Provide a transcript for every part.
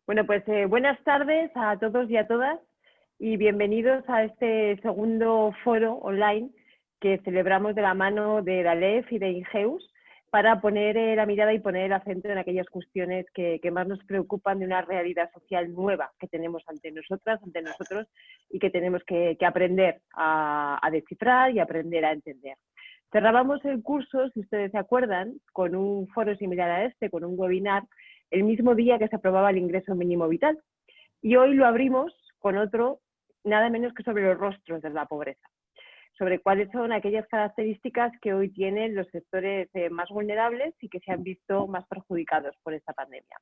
Bueno, pues buenas tardes a todos y a todas y bienvenidos a este segundo foro online que celebramos de la mano de DALEF y de INGEUS para poner la mirada y poner el acento en aquellas cuestiones que más nos preocupan de una realidad social nueva que tenemos ante nosotras, ante nosotros y que tenemos que aprender a descifrar y aprender a entender. Cerrábamos el curso, si ustedes se acuerdan, con un foro similar a este, con un webinar, el mismo día que se aprobaba el ingreso mínimo vital. Y hoy lo abrimos con otro, nada menos que sobre los rostros de la pobreza, sobre cuáles son aquellas características que hoy tienen los sectores más vulnerables y que se han visto más perjudicados por esta pandemia.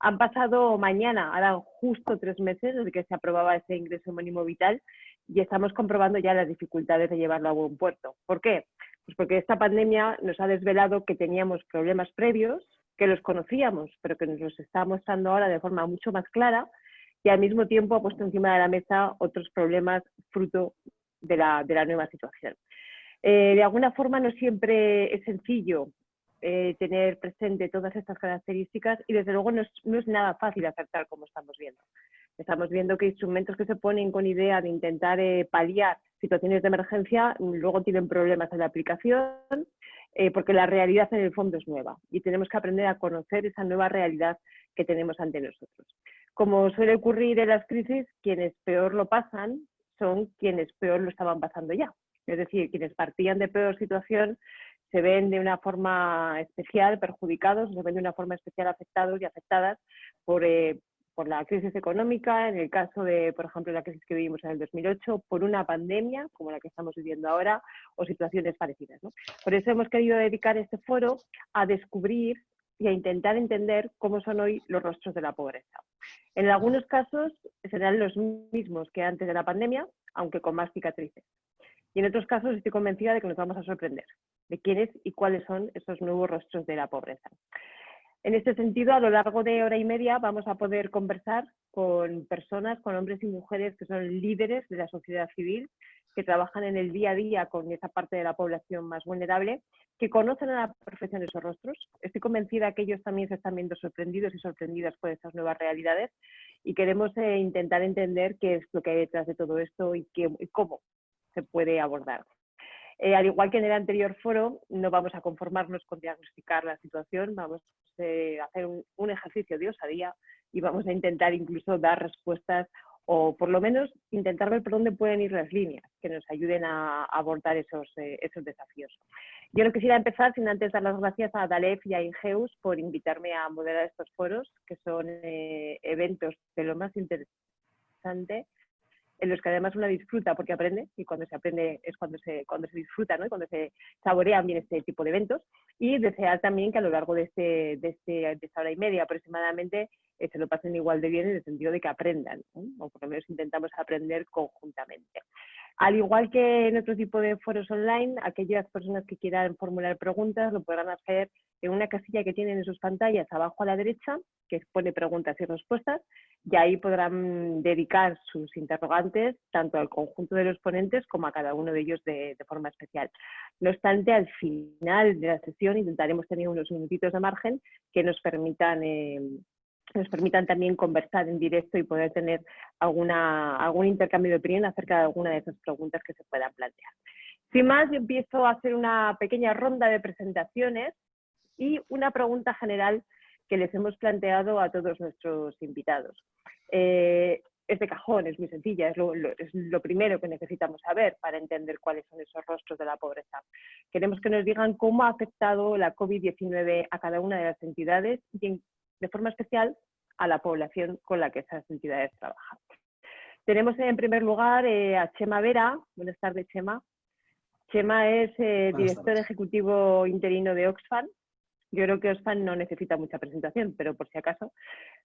Han pasado mañana, ahora justo 3 meses desde que se aprobaba este ingreso mínimo vital y estamos comprobando ya las dificultades de llevarlo a buen puerto. ¿Por qué? Pues porque esta pandemia nos ha desvelado que teníamos problemas previos, que los conocíamos, pero que nos los está mostrando ahora de forma mucho más clara y al mismo tiempo ha puesto encima de la mesa otros problemas fruto de la nueva situación. De alguna forma no siempre es sencillo tener presente todas estas características y desde luego no es nada fácil acertar como estamos viendo. Estamos viendo que instrumentos que se ponen con idea de intentar paliar situaciones de emergencia luego tienen problemas en la aplicación porque la realidad en el fondo es nueva y tenemos que aprender a conocer esa nueva realidad que tenemos ante nosotros. Como suele ocurrir en las crisis, quienes peor lo pasan son quienes peor lo estaban pasando ya. Es decir, quienes partían de peor situación se ven de una forma especial perjudicados, se ven de una forma especial afectados y afectadas por la crisis económica, en el caso de, por ejemplo, la crisis que vivimos en el 2008, por una pandemia como la que estamos viviendo ahora o situaciones parecidas, ¿no? Por eso hemos querido dedicar este foro a descubrir y a intentar entender cómo son hoy los rostros de la pobreza. En algunos casos serán los mismos que antes de la pandemia, aunque con más cicatrices. Y en otros casos estoy convencida de que nos vamos a sorprender de quiénes y cuáles son esos nuevos rostros de la pobreza. En este sentido, a lo largo de hora y media vamos a poder conversar con personas, con hombres y mujeres que son líderes de la sociedad civil, que trabajan en el día a día con esa parte de la población más vulnerable, que conocen a la perfección esos rostros. Estoy convencida que ellos también se están viendo sorprendidos y sorprendidas por estas nuevas realidades y queremos intentar entender qué es lo que hay detrás de todo esto y cómo se puede abordar. Al igual que en el anterior foro, no vamos a conformarnos con diagnosticar la situación, vamos a hacer un ejercicio de osadía y vamos a intentar incluso dar respuestas o por lo menos intentar ver por dónde pueden ir las líneas que nos ayuden a abordar esos desafíos. Yo no quisiera empezar sin antes dar las gracias a DALEF y a INGEUS por invitarme a moderar estos foros, que son eventos de lo más interesante, en los que además uno disfruta porque aprende, y cuando se aprende es cuando se disfruta, ¿no? Y cuando se saborean bien este tipo de eventos, y desear también que a lo largo de esta hora y media aproximadamente se lo pasen igual de bien en el sentido de que aprendan, ¿no? O por lo menos intentamos aprender conjuntamente. Al igual que en otro tipo de foros online, aquellas personas que quieran formular preguntas lo podrán hacer en una casilla que tienen en sus pantallas abajo a la derecha, que pone preguntas y respuestas, y ahí podrán dedicar sus interrogantes tanto al conjunto de los ponentes como a cada uno de ellos de forma especial. No obstante, al final de la sesión intentaremos tener unos minutitos de margen que nos permitan también conversar en directo y poder tener algún intercambio de opinión acerca de alguna de esas preguntas que se puedan plantear. Sin más, yo empiezo a hacer una pequeña ronda de presentaciones y una pregunta general que les hemos planteado a todos nuestros invitados. Es de cajón, es muy sencilla, es lo primero que necesitamos saber para entender cuáles son esos rostros de la pobreza. Queremos que nos digan cómo ha afectado la COVID-19 a cada una de las entidades y de forma especial a la población con la que esas entidades trabajan. Tenemos en primer lugar a Chema Vera. Buenas tardes, Chema. Chema es director ejecutivo interino de Oxfam. Yo creo que Oxfam no necesita mucha presentación, pero por si acaso,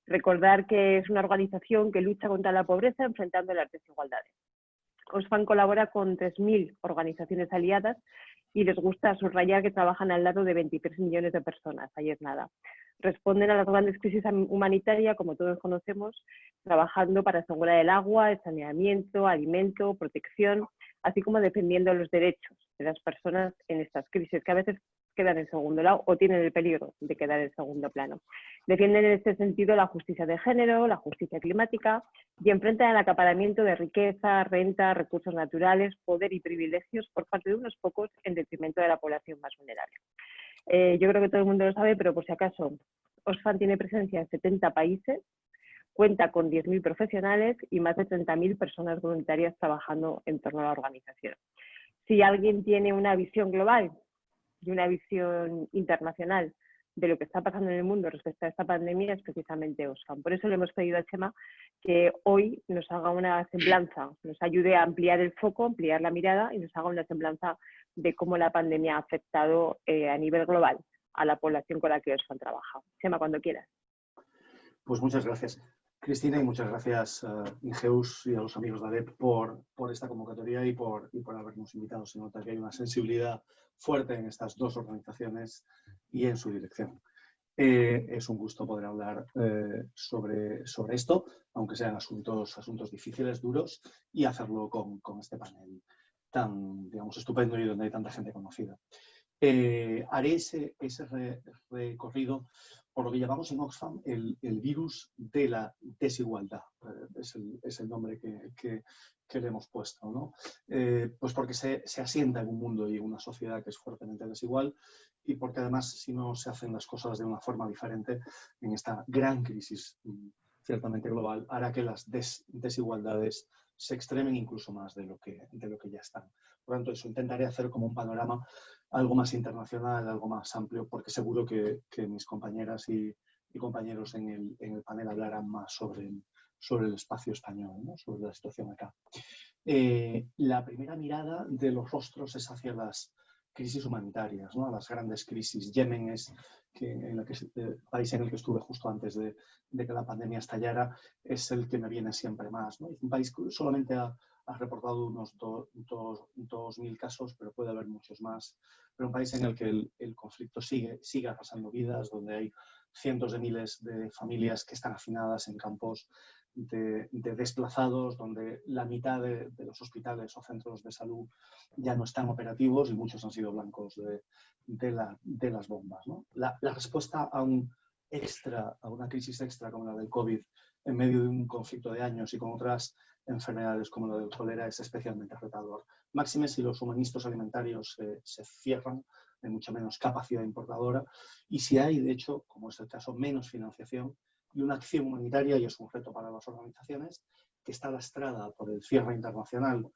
recordar que es una organización que lucha contra la pobreza enfrentando las desigualdades. Oxfam colabora con 3.000 organizaciones aliadas y les gusta subrayar que trabajan al lado de 23 millones de personas, ahí es nada. Responden a las grandes crisis humanitarias, como todos conocemos, trabajando para asegurar el agua, el saneamiento, alimento, protección, así como defendiendo los derechos de las personas en estas crisis, que a veces quedan en segundo lado o tienen el peligro de quedar en segundo plano. Defienden en este sentido la justicia de género, la justicia climática y enfrentan el acaparamiento de riqueza, renta, recursos naturales, poder y privilegios por parte de unos pocos en detrimento de la población más vulnerable. Yo creo que todo el mundo lo sabe, pero por si acaso, Oxfam tiene presencia en 70 países, cuenta con 10.000 profesionales y más de 30.000 personas voluntarias trabajando en torno a la organización. Si alguien tiene una visión global y una visión internacional de lo que está pasando en el mundo respecto a esta pandemia, es precisamente Oxfam. Por eso le hemos pedido a Chema que hoy nos haga una semblanza, nos ayude a ampliar el foco, ampliar la mirada y nos haga una semblanza de cómo la pandemia ha afectado a nivel global a la población con la que Oxfam trabaja. Chema, cuando quieras. Pues muchas gracias, Cristina, y muchas gracias a Ingeus y a los amigos de ADEP por esta convocatoria y por habernos invitado. Se nota que hay una sensibilidad fuerte en estas dos organizaciones y en su dirección. Es un gusto poder hablar sobre esto, aunque sean asuntos difíciles, duros, y hacerlo con este panel tan, digamos, estupendo y donde hay tanta gente conocida. Haré ese recorrido por lo que llamamos en Oxfam el virus de la desigualdad. Es el nombre que le hemos puesto, ¿no? Pues porque se asienta en un mundo y en una sociedad que es fuertemente desigual y porque además si no se hacen las cosas de una forma diferente en esta gran crisis ciertamente global, hará que las desigualdades se extremen incluso más de lo que ya están. Por lo tanto, eso intentaré hacer como un panorama algo más internacional, algo más amplio, porque seguro que mis compañeras y compañeros en el panel hablarán más sobre el espacio español, ¿no? Sobre la situación acá. La primera mirada de los rostros es hacia las crisis humanitarias, ¿no? Las grandes crisis. Yemen es el país en el que estuve justo antes de que la pandemia estallara, es el que me viene siempre más, ¿no? Es un país que solamente ha reportado unos 2.000 casos, pero puede haber muchos más. Pero un país en el que el conflicto sigue arrasando vidas, donde hay cientos de miles de familias que están hacinadas en campos de desplazados, donde la mitad de los hospitales o centros de salud ya no están operativos y muchos han sido blancos de las bombas, ¿no? La respuesta a una crisis extra como la del COVID en medio de un conflicto de años y con otras enfermedades como la del cólera es especialmente retador. Máxime si los suministros alimentarios se cierran, hay mucha menos capacidad importadora y si hay, de hecho, como es el caso, menos financiación y una acción humanitaria, y es un reto para las organizaciones, que está lastrada por el cierre internacional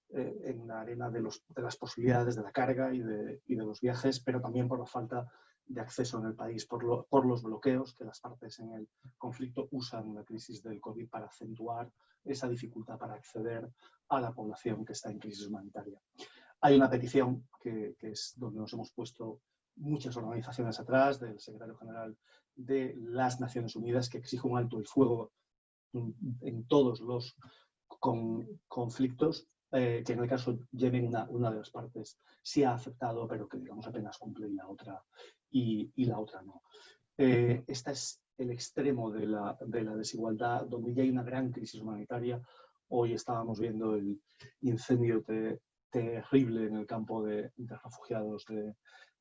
en la arena de las posibilidades de la carga y de los viajes, pero también por la falta de acceso en el país, por los bloqueos que las partes en el conflicto usan la crisis del COVID para acentuar esa dificultad para acceder a la población que está en crisis humanitaria. Hay una petición que es donde nos hemos puesto muchas organizaciones atrás, del secretario general de las Naciones Unidas, que exige un alto el fuego en todos los conflictos, que en el caso Yemen una de las partes sí ha aceptado, pero que digamos apenas cumple y la otra no. Este es el extremo de la desigualdad, donde ya hay una gran crisis humanitaria. Hoy estábamos viendo el incendio terrible en el campo de refugiados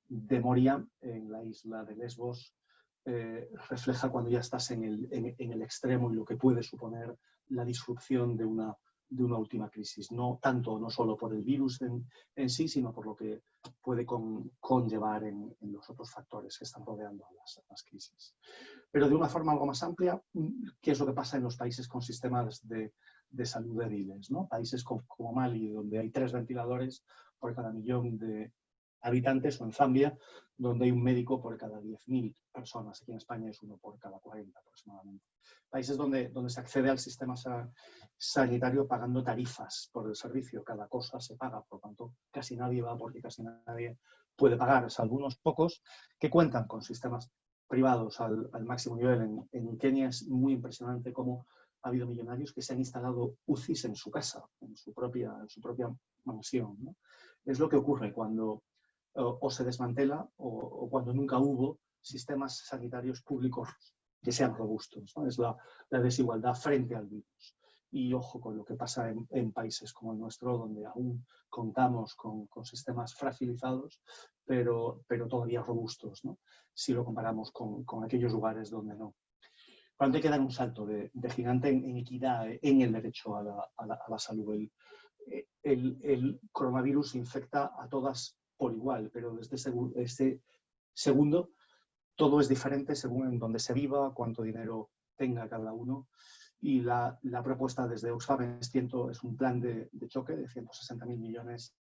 de Moria, en la isla de Lesbos. Refleja cuando ya estás en el extremo y lo que puede suponer la disrupción de una última crisis. No solo por el virus en sí, sino por lo que puede conllevar en los otros factores que están rodeando a las crisis. Pero de una forma algo más amplia, ¿qué es lo que pasa en los países con sistemas de salud débiles, ¿no? Países como Mali, donde hay 3 ventiladores por cada millón de habitantes, o en Zambia, donde hay un médico por cada 10.000 personas. Aquí en España es 1 por cada 40 aproximadamente. Países donde se accede al sistema sanitario pagando tarifas por el servicio. Cada cosa se paga, por lo tanto, casi nadie va porque casi nadie puede pagar, salvo unos pocos que cuentan con sistemas privados al máximo nivel. En Kenia es muy impresionante cómo ha habido millonarios que se han instalado UCIs en su casa, en su propia mansión, ¿no? Es lo que ocurre cuando o se desmantela o cuando nunca hubo sistemas sanitarios públicos que sean robustos, ¿no? Es la desigualdad frente al virus. y ojo con lo que pasa en países como el nuestro, donde aún contamos con sistemas fragilizados, pero todavía robustos, ¿no? Si lo comparamos con aquellos lugares donde no. Cuando hay que dar un salto de gigante en equidad, en el derecho a la salud. El coronavirus infecta a todas por igual, pero desde este segundo todo es diferente según en dónde se viva, cuánto dinero tenga cada uno. Y la propuesta desde Oxfam es un plan de choque de 160.000 millones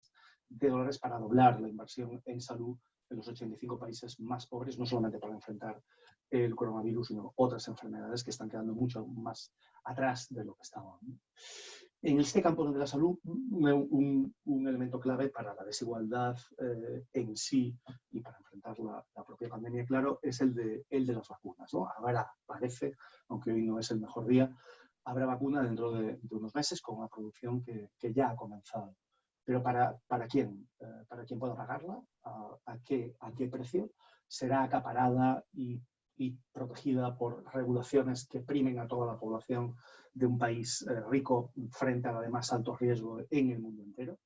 de dólares para doblar la inversión en salud en los 85 países más pobres, no solamente para enfrentar el coronavirus, sino otras enfermedades que están quedando mucho más atrás de lo que estaban. En este campo de la salud, un elemento clave para la desigualdad en sí y para enfrentar la propia pandemia, claro, es el de las vacunas, ¿no? Ahora parece, aunque hoy no es el mejor día, habrá vacuna dentro de unos meses con una producción que ya ha comenzado. Pero ¿para quién? ¿Para quién pueda pagarla? ¿A qué precio? ¿Será acaparada y protegida por regulaciones que primen a toda la población de un país rico frente a la de más alto riesgo en el mundo entero?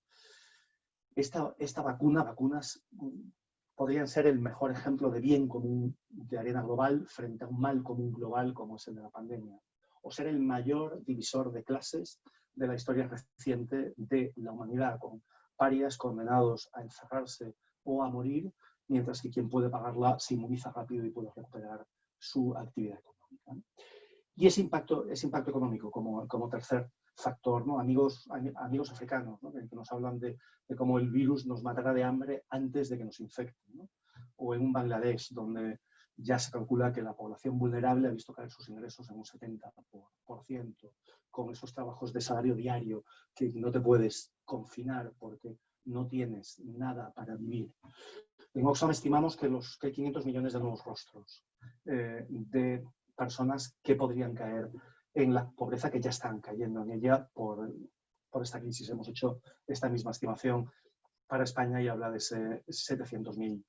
Esta vacunas podrían ser el mejor ejemplo de bien común de arena global frente a un mal común global como es el de la pandemia, o ser el mayor divisor de clases de la historia reciente de la humanidad, con parias condenados a encerrarse o a morir, mientras que quien puede pagarla se inmuniza rápido y puede recuperar su actividad económica, ¿no? Y ese impacto económico como tercer factor, ¿no? Amigos africanos, ¿no? Que nos hablan de cómo el virus nos matará de hambre antes de que nos infecte, ¿no? O en un Bangladesh, donde ya se calcula que la población vulnerable ha visto caer sus ingresos en un 70%, con esos trabajos de salario diario que no te puedes confinar porque no tienes nada para vivir. En Oxfam estimamos que hay 500 millones de nuevos rostros de personas que podrían caer en la pobreza, que ya están cayendo en ella por esta crisis. Hemos hecho esta misma estimación para España y habla de 700.000.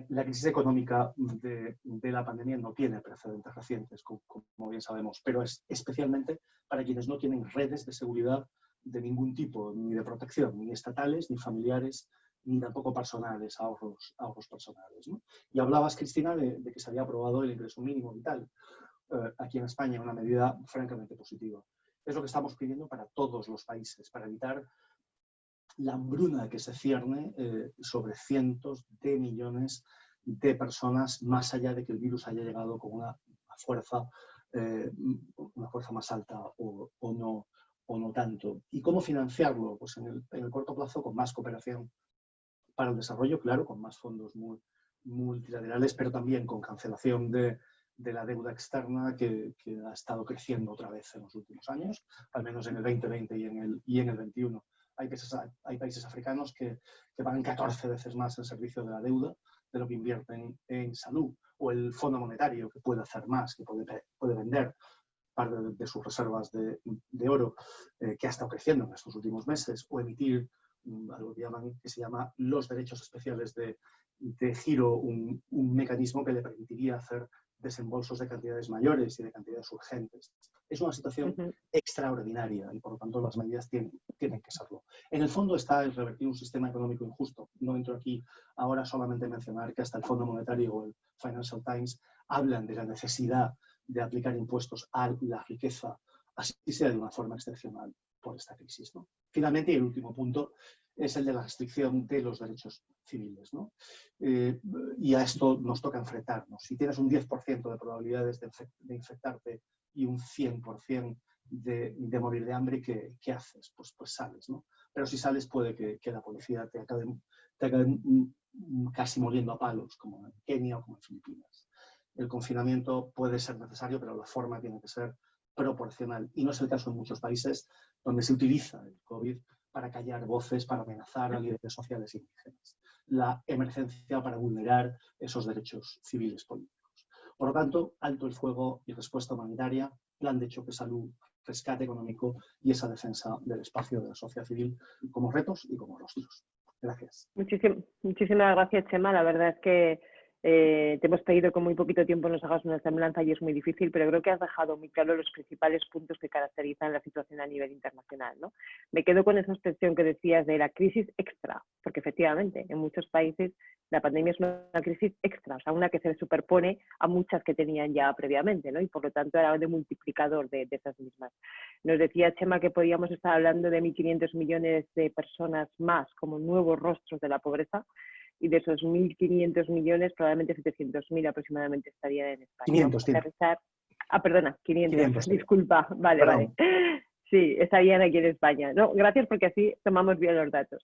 La crisis económica de la pandemia no tiene precedentes recientes, como bien sabemos, pero es especialmente para quienes no tienen redes de seguridad de ningún tipo, ni de protección, ni estatales, ni familiares, ni tampoco personales, ahorros personales, ¿no? Y hablabas, Cristina, de que se había aprobado el ingreso mínimo vital aquí en España, una medida francamente positiva. Es lo que estamos pidiendo para todos los países, para evitar la hambruna que se cierne sobre cientos de millones de personas, más allá de que el virus haya llegado con una fuerza más alta o no tanto. ¿Y cómo financiarlo? Pues en el corto plazo con más cooperación para el desarrollo, claro, con más fondos multilaterales, pero también con cancelación de la deuda externa que ha estado creciendo otra vez en los últimos años, al menos en el 2020 y en el 21. Hay países africanos que pagan 14 veces más el servicio de la deuda de lo que invierten en salud, o el Fondo Monetario, que puede hacer más, que puede vender parte de sus reservas de oro, que ha estado creciendo en estos últimos meses, o emitir algo que se llama los derechos especiales de giro, un mecanismo que le permitiría hacer desembolsos de cantidades mayores y de cantidades urgentes. Es una situación extraordinaria y por lo tanto las medidas tienen que serlo. En el fondo está el revertir un sistema económico injusto. No entro aquí ahora solamente a mencionar que hasta el Fondo Monetario o el Financial Times hablan de la necesidad de aplicar impuestos a la riqueza, así sea de una forma excepcional por esta crisis, ¿no? Finalmente, y el último punto, es el de la restricción de los derechos civiles, ¿no? Y a esto nos toca enfrentarnos. Si tienes un 10% de probabilidades de infectarte y un 100% de morir de hambre, ¿qué haces? Pues sales, ¿no? Pero si sales puede que la policía te acabe casi moliendo a palos, como en Kenia o como en Filipinas. El confinamiento puede ser necesario, pero la forma tiene que ser proporcional. Y no es el caso en muchos países donde se utiliza el COVID para callar voces, para amenazar a líderes sociales indígenas. La emergencia para vulnerar esos derechos civiles políticos. Por lo tanto, alto el fuego y respuesta humanitaria, plan de choque salud, rescate económico y esa defensa del espacio de la sociedad civil como retos y como rostros. Gracias. Muchísimas gracias, Chema. La verdad es que Te hemos pedido con muy poquito tiempo nos hagas una semblanza y es muy difícil, pero creo que has dejado muy claro los principales puntos que caracterizan la situación a nivel internacional, ¿no? Me quedo con esa expresión que decías de la crisis extra, porque efectivamente en muchos países la pandemia es una crisis extra, o sea, una que se superpone a muchas que tenían ya previamente, ¿no? Y por lo tanto era de multiplicador de esas mismas. Nos decía Chema que podíamos estar hablando de 1.500 millones de personas más como nuevos rostros de la pobreza, y de esos 1.500 millones, probablemente 700.000 aproximadamente estarían en España. 500, Vamos a aterrizar. Ah, perdona, 500, sí. disculpa, vale, Perdón. vale. Sí, estarían aquí en España. No, gracias porque así tomamos bien los datos.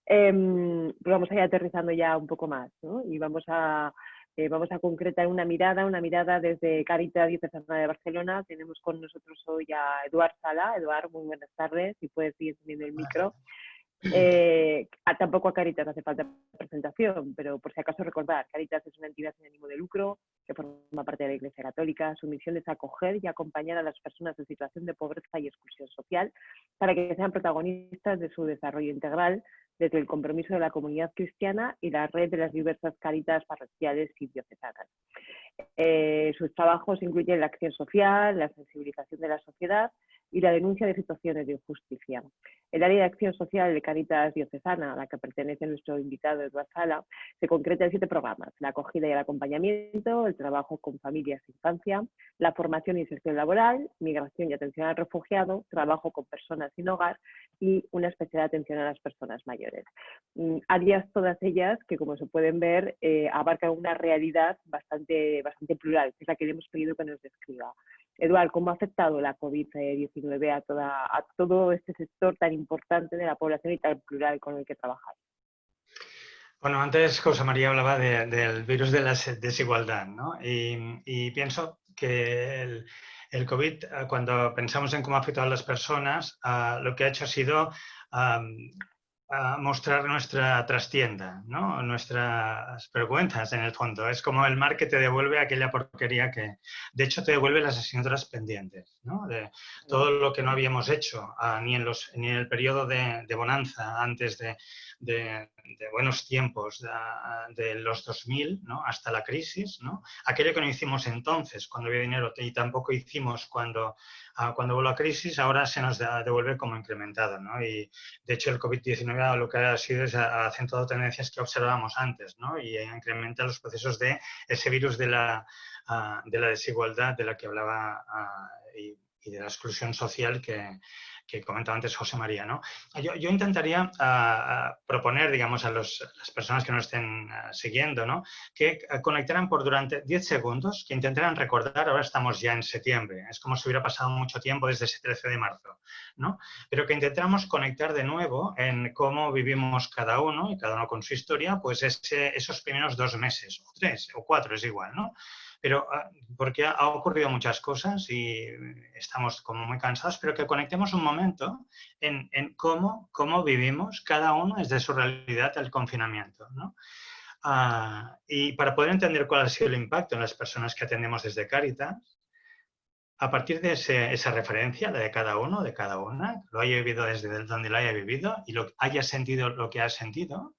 Pero vamos a ir aterrizando ya un poco más, ¿no? Y vamos a concretar una mirada desde Càritas Diocesana de Barcelona. Tenemos con nosotros hoy a Eduard Sala. Eduard, muy buenas tardes, si puedes ir encendiendo el micro. Tampoco a Càritas hace falta presentación, pero por si acaso recordar, Càritas es una entidad sin ánimo de lucro que forma parte de la Iglesia Católica. Su misión es acoger y acompañar a las personas en situación de pobreza y exclusión social para que sean protagonistas de su desarrollo integral desde el compromiso de la comunidad cristiana y la red de las diversas Càritas parroquiales y diocesanas. Sus trabajos incluyen la acción social, la sensibilización de la sociedad y la denuncia de situaciones de injusticia. El área de acción social de Càritas Diocesana, a la que pertenece nuestro invitado Eduard Sala, se concreta en 7 programas: la acogida y el acompañamiento, el trabajo con familias e infancia, la formación e inserción laboral, migración y atención al refugiado, trabajo con personas sin hogar y una especial atención a las personas mayores. Áreas todas ellas que, como se pueden ver, abarcan una realidad bastante plural, que es la que le hemos pedido que nos describa. Eduard, ¿cómo ha afectado la COVID-19 a todo este sector tan importante de la población y tan plural con el que trabajáis? Bueno, antes José María hablaba del virus de la desigualdad, ¿no? Y pienso que el COVID, cuando pensamos en cómo ha afectado a las personas, lo que ha hecho ha sido mostrar nuestra trastienda, ¿no? Nuestras vergüenzas, en el fondo. Es como el mar que te devuelve aquella porquería que, de hecho, te devuelve las asignaturas pendientes, ¿no? De todo lo que no habíamos hecho, ni en el periodo de bonanza, antes de buenos tiempos, de los 2000, ¿no? Hasta la crisis, ¿no? Aquello que no hicimos entonces, cuando había dinero, y tampoco hicimos cuando hubo la crisis, ahora se nos devuelve como incrementado, ¿no? Y, de hecho, el COVID-19 lo que ha sido es ha acentuado tendencias que observábamos antes, ¿no? Y incrementa los procesos de ese virus de la desigualdad de la que hablaba y de la exclusión social que comentaba antes José María, ¿no? Yo intentaría proponer, digamos, a las personas que nos estén siguiendo, ¿no? Que conectaran durante 10 segundos, que intentaran recordar, ahora estamos ya en septiembre, es como si hubiera pasado mucho tiempo desde ese 13 de marzo, ¿no? Pero que intentáramos conectar de nuevo en cómo vivimos cada uno, y cada uno con su historia, pues esos primeros 2 meses, o 3, o 4, es igual, ¿no? Pero porque ha ocurrido muchas cosas y estamos como muy cansados, pero que conectemos un momento en cómo vivimos cada uno desde su realidad el confinamiento, ¿no? Y para poder entender cuál ha sido el impacto en las personas que atendemos desde Càritas, a partir de esa referencia, la de cada uno, de cada una, lo haya vivido desde donde lo haya vivido y haya sentido lo que ha sentido,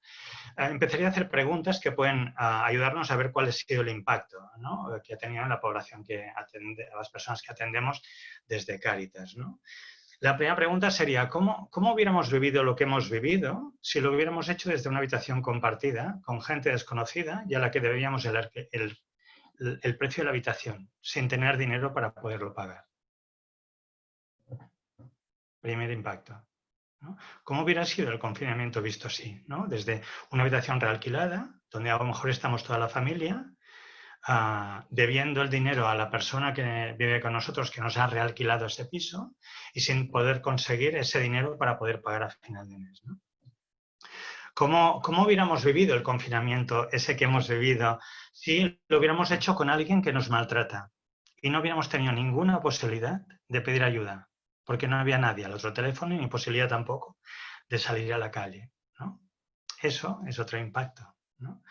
empezaría a hacer preguntas que pueden ayudarnos a ver cuál ha sido el impacto, ¿no? Que ha tenido en la población a las personas que atendemos desde Càritas, ¿no? La primera pregunta sería, ¿cómo hubiéramos vivido lo que hemos vivido si lo hubiéramos hecho desde una habitación compartida con gente desconocida y a la que debíamos el precio de la habitación sin tener dinero para poderlo pagar? Primer impacto, ¿no? ¿Cómo hubiera sido el confinamiento visto así, ¿no? Desde una habitación realquilada, donde a lo mejor estamos toda la familia, debiendo el dinero a la persona que vive con nosotros, que nos ha realquilado ese piso, y sin poder conseguir ese dinero para poder pagar a final de mes, ¿no? ¿Cómo hubiéramos vivido el confinamiento, ese que hemos vivido, si lo hubiéramos hecho con alguien que nos maltrata y no hubiéramos tenido ninguna posibilidad de pedir ayuda? Porque no había nadie al otro teléfono y ni posibilidad tampoco de salir a la calle, ¿no? Eso es otro impacto, ¿no?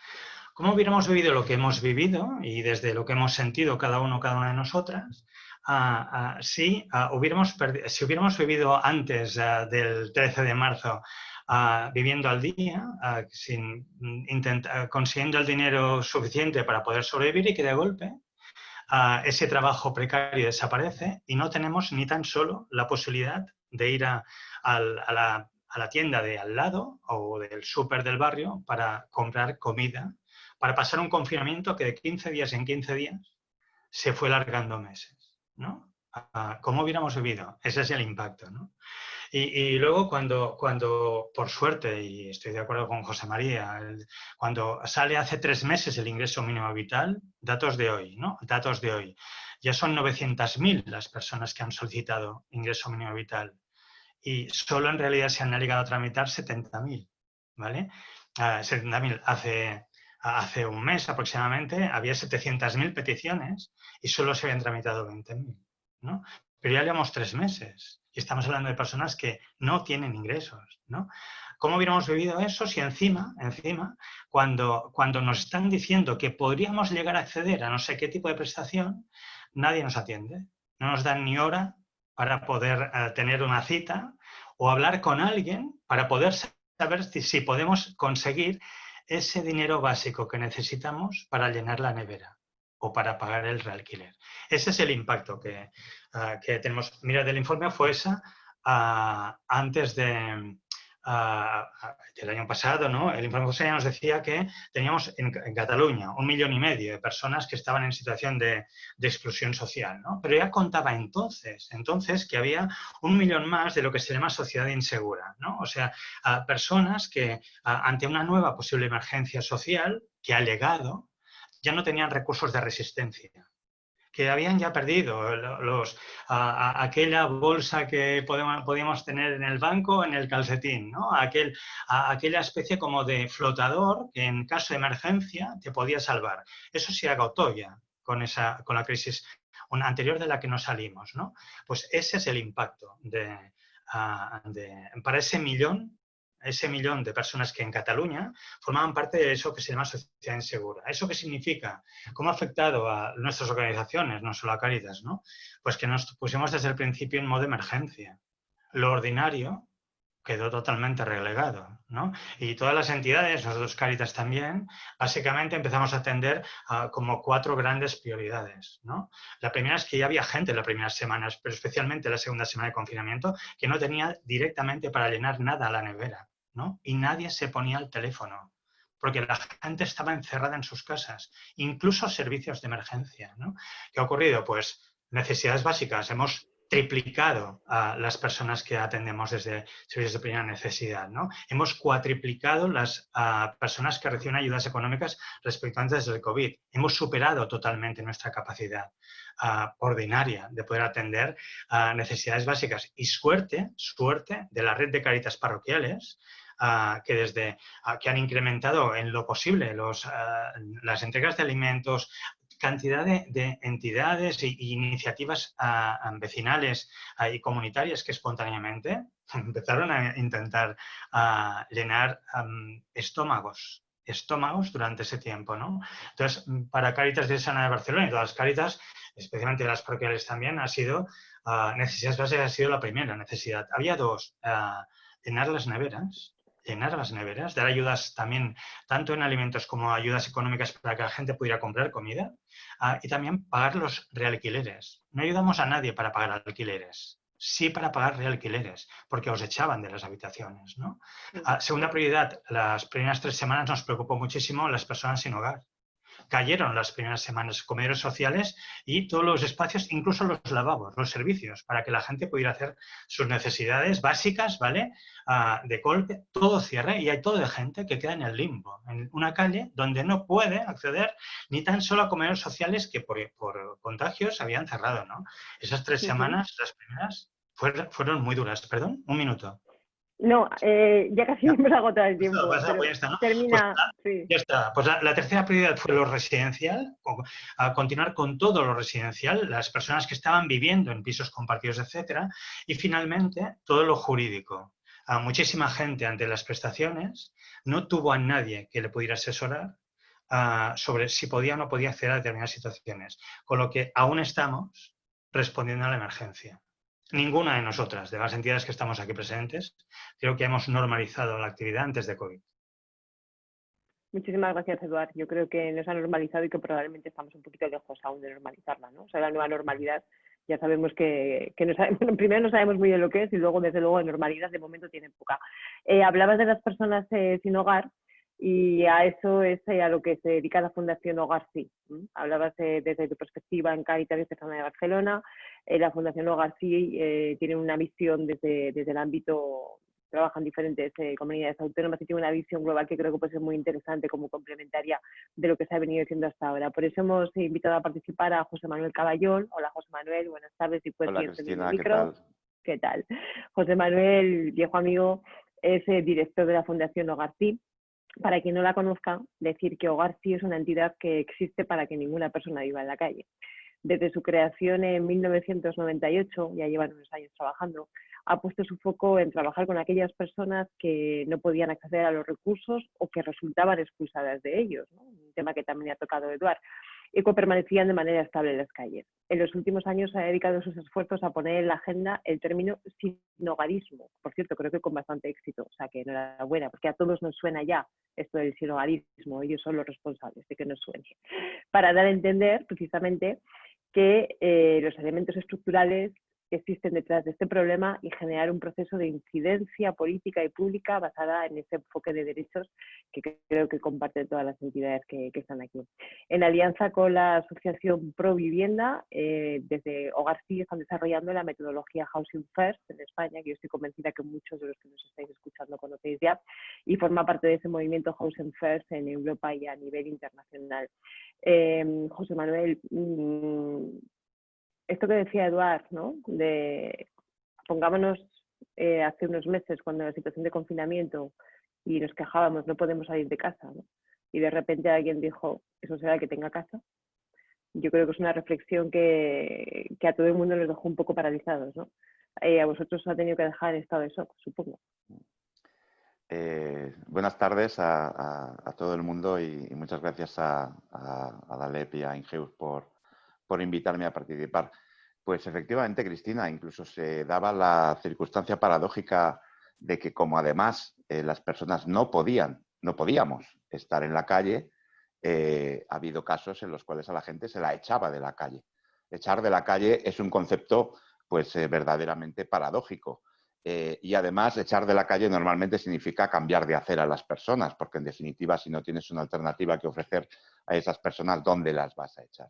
¿Cómo hubiéramos vivido lo que hemos vivido y desde lo que hemos sentido cada una de nosotras si hubiéramos vivido antes del 13 de marzo viviendo al día, consiguiendo el dinero suficiente para poder sobrevivir y que de golpe ese trabajo precario desaparece y no tenemos ni tan solo la posibilidad de ir a la tienda de al lado o del súper del barrio para comprar comida, para pasar un confinamiento que de 15 días en 15 días se fue alargando meses, ¿no? ¿Cómo hubiéramos vivido? Ese es el impacto, ¿no? Y luego cuando, por suerte, y estoy de acuerdo con José María, cuando sale hace 3 meses el ingreso mínimo vital, datos de hoy, ¿no? Datos de hoy. Ya son 900.000 las personas que han solicitado ingreso mínimo vital y solo en realidad se han llegado a tramitar 70.000, ¿vale? 70.000 hace un mes aproximadamente había 700.000 peticiones y solo se habían tramitado 20.000, ¿no? Pero ya llevamos 3 meses y estamos hablando de personas que no tienen ingresos, ¿no? ¿Cómo hubiéramos vivido eso si encima cuando nos están diciendo que podríamos llegar a acceder a no sé qué tipo de prestación, nadie nos atiende? No nos dan ni hora para poder tener una cita o hablar con alguien para poder saber si podemos conseguir ese dinero básico que necesitamos para llenar la nevera o para pagar el realquiler. Ese es el impacto que tenemos. Mira, del informe FOESA antes del año pasado, ¿no? El informe FOESA nos decía que teníamos en Cataluña 1,5 millones de personas que estaban en situación de exclusión social, ¿no? Pero ya contaba entonces que había 1 millón más de lo que se llama sociedad insegura, ¿no? O sea, personas que ante una nueva posible emergencia social que ha llegado, ya no tenían recursos de resistencia, que habían ya perdido aquella bolsa que podíamos tener en el banco, en el calcetín, ¿no? Aquella especie como de flotador que en caso de emergencia te podía salvar. Eso se agotó ya con la crisis anterior de la que no salimos, ¿no? Pues ese es el impacto para ese millón de personas que en Cataluña formaban parte de eso que se llama sociedad insegura. ¿Eso qué significa? ¿Cómo ha afectado a nuestras organizaciones, no solo a Cáritas, ¿no? Pues que nos pusimos desde el principio en modo emergencia. Lo ordinario quedó totalmente relegado, ¿no? Y todas las entidades, nosotros Cáritas también, básicamente empezamos a atender como 4 grandes prioridades, ¿no? La primera es que ya había gente en las primeras semanas, pero especialmente la segunda semana de confinamiento, que no tenía directamente para llenar nada a la nevera, ¿no? Y nadie se ponía al teléfono, porque la gente estaba encerrada en sus casas, incluso servicios de emergencia, ¿no? ¿Qué ha ocurrido? Pues necesidades básicas. Hemos triplicado a las personas que atendemos desde servicios de primera necesidad, ¿no? Hemos cuatriplicado las personas que reciben ayudas económicas respecto a antes del COVID. Hemos superado totalmente nuestra capacidad ordinaria de poder atender necesidades básicas. Y suerte de la red de Cáritas parroquiales, que han incrementado en lo posible las entregas de alimentos, cantidad de entidades e iniciativas vecinales y comunitarias que espontáneamente empezaron a intentar llenar estómagos durante ese tiempo, ¿no? Entonces, para Cáritas Diocesana de Barcelona y todas las Cáritas, especialmente las parroquiales también, ha sido necesidades básicas, ha sido la primera necesidad. Había 2, llenar las neveras, dar ayudas también, tanto en alimentos como ayudas económicas para que la gente pudiera comprar comida, y también pagar los realquileres. No ayudamos a nadie para pagar alquileres, sí para pagar realquileres, porque os echaban de las habitaciones, ¿no? Segunda prioridad, las primeras 3 semanas nos preocupó muchísimo las personas sin hogar. Cayeron las primeras semanas comedores sociales y todos los espacios, incluso los lavabos, los servicios, para que la gente pudiera hacer sus necesidades básicas, ¿vale? De golpe, todo cierra y hay toda de gente que queda en el limbo, en una calle donde no puede acceder ni tan solo a comedores sociales que por contagios habían cerrado, ¿no? Esas 3 semanas, las primeras, fueron muy duras. Perdón, un minuto. No, ya casi me ha agotado el tiempo. Pues ya está, ¿no? Termina. Pues, sí. ya está. Pues la tercera prioridad fue lo residencial, continuar con todo lo residencial, las personas que estaban viviendo en pisos compartidos, etcétera, y finalmente todo lo jurídico. Muchísima gente ante las prestaciones no tuvo a nadie que le pudiera asesorar sobre si podía o no podía acceder a determinadas situaciones, con lo que aún estamos respondiendo a la emergencia. ninguna de nosotras, de las entidades que estamos aquí presentes, creo que hemos normalizado la actividad antes de COVID. Muchísimas gracias, Eduard. Yo creo que nos ha normalizado y que probablemente estamos un poquito lejos aún de normalizarla, ¿no? O sea, la nueva normalidad, ya sabemos que no sabemos, primero no sabemos muy bien lo que es y luego, desde luego, de normalidad de momento tiene poca. Hablabas de las personas sin hogar y a eso es a lo que se dedica la Fundación Hogar Sí. Hablabas desde tu perspectiva en Cáritas Diocesana de Barcelona. La Fundación Hogar Sí tiene una misión desde el ámbito, trabajan diferentes comunidades autónomas y tiene una visión global que creo que puede ser muy interesante como complementaria de lo que se ha venido haciendo hasta ahora. Por eso hemos invitado a participar a José Manuel Caballón. Hola, José Manuel, buenas tardes. Si puedes Hola ir encendiendo Cristina, el ¿qué micro. tal? ¿Qué tal? José Manuel, viejo amigo, es director de la Fundación Hogar Sí. Para quien no la conozca, decir que Hogar Sí es una entidad que existe para que ninguna persona viva en la calle. Desde su creación en 1998, ya llevan unos años trabajando, ha puesto su foco en trabajar con aquellas personas que no podían acceder a los recursos o que resultaban expulsadas de ellos, ¿no? Un tema que también ha tocado Eduard, y que permanecían de manera estable en las calles. En los últimos años ha dedicado sus esfuerzos a poner en la agenda el término sinhogarismo. Por cierto, creo que con bastante éxito, o sea que enhorabuena, porque a todos nos suena ya esto del sinhogarismo, ellos son los responsables de que nos suene. Para dar a entender, precisamente, que los elementos estructurales que existen detrás de este problema y generar un proceso de incidencia política y pública basada en ese enfoque de derechos que creo que comparten todas las entidades que están aquí. En alianza con la Asociación Pro Vivienda, desde Hogar Sí están desarrollando la metodología Housing First en España, que yo estoy convencida que muchos de los que nos estáis escuchando conocéis ya, y forma parte de ese movimiento Housing First en Europa y a nivel internacional. José Manuel, esto que decía Eduard, ¿no? Pongámonos hace unos meses cuando la situación de confinamiento y nos quejábamos, no podemos salir de casa, ¿no? Y de repente alguien dijo, eso será el que tenga casa. Yo creo que es una reflexión que a todo el mundo nos dejó un poco paralizados, ¿no? A vosotros os ha tenido que dejar en estado de shock, supongo. Buenas tardes a todo el mundo y muchas gracias a la LEP y a Ingeus por invitarme a participar. Pues efectivamente, Cristina, incluso se daba la circunstancia paradójica de que como además las personas no podíamos estar en la calle, ha habido casos en los cuales a la gente se la echaba de la calle. Echar de la calle es un concepto pues verdaderamente paradójico. Y además, echar de la calle normalmente significa cambiar de acera a las personas, porque en definitiva, si no tienes una alternativa que ofrecer a esas personas, ¿dónde las vas a echar?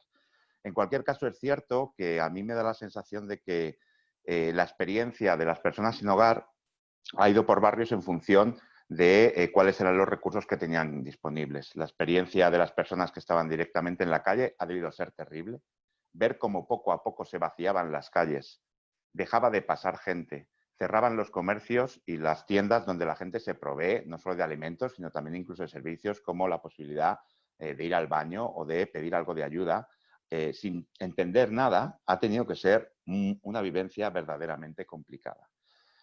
En cualquier caso, es cierto que a mí me da la sensación de que la experiencia de las personas sin hogar ha ido por barrios en función de cuáles eran los recursos que tenían disponibles. La experiencia de las personas que estaban directamente en la calle ha debido ser terrible. Ver cómo poco a poco se vaciaban las calles, dejaba de pasar gente, cerraban los comercios y las tiendas donde la gente se provee no solo de alimentos, sino también incluso de servicios como la posibilidad de ir al baño o de pedir algo de ayuda. Sin entender nada, ha tenido que ser una vivencia verdaderamente complicada.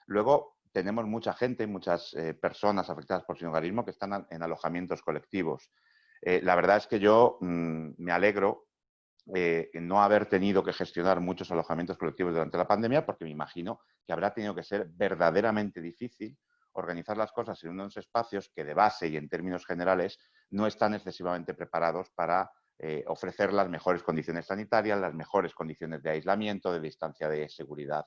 Luego, tenemos mucha gente, muchas personas afectadas por sinhogarismo que están en alojamientos colectivos. La verdad es que yo me alegro no haber tenido que gestionar muchos alojamientos colectivos durante la pandemia, porque me imagino que habrá tenido que ser verdaderamente difícil organizar las cosas en unos espacios que de base y en términos generales no están excesivamente preparados para ofrecer las mejores condiciones sanitarias, las mejores condiciones de aislamiento, de distancia de seguridad,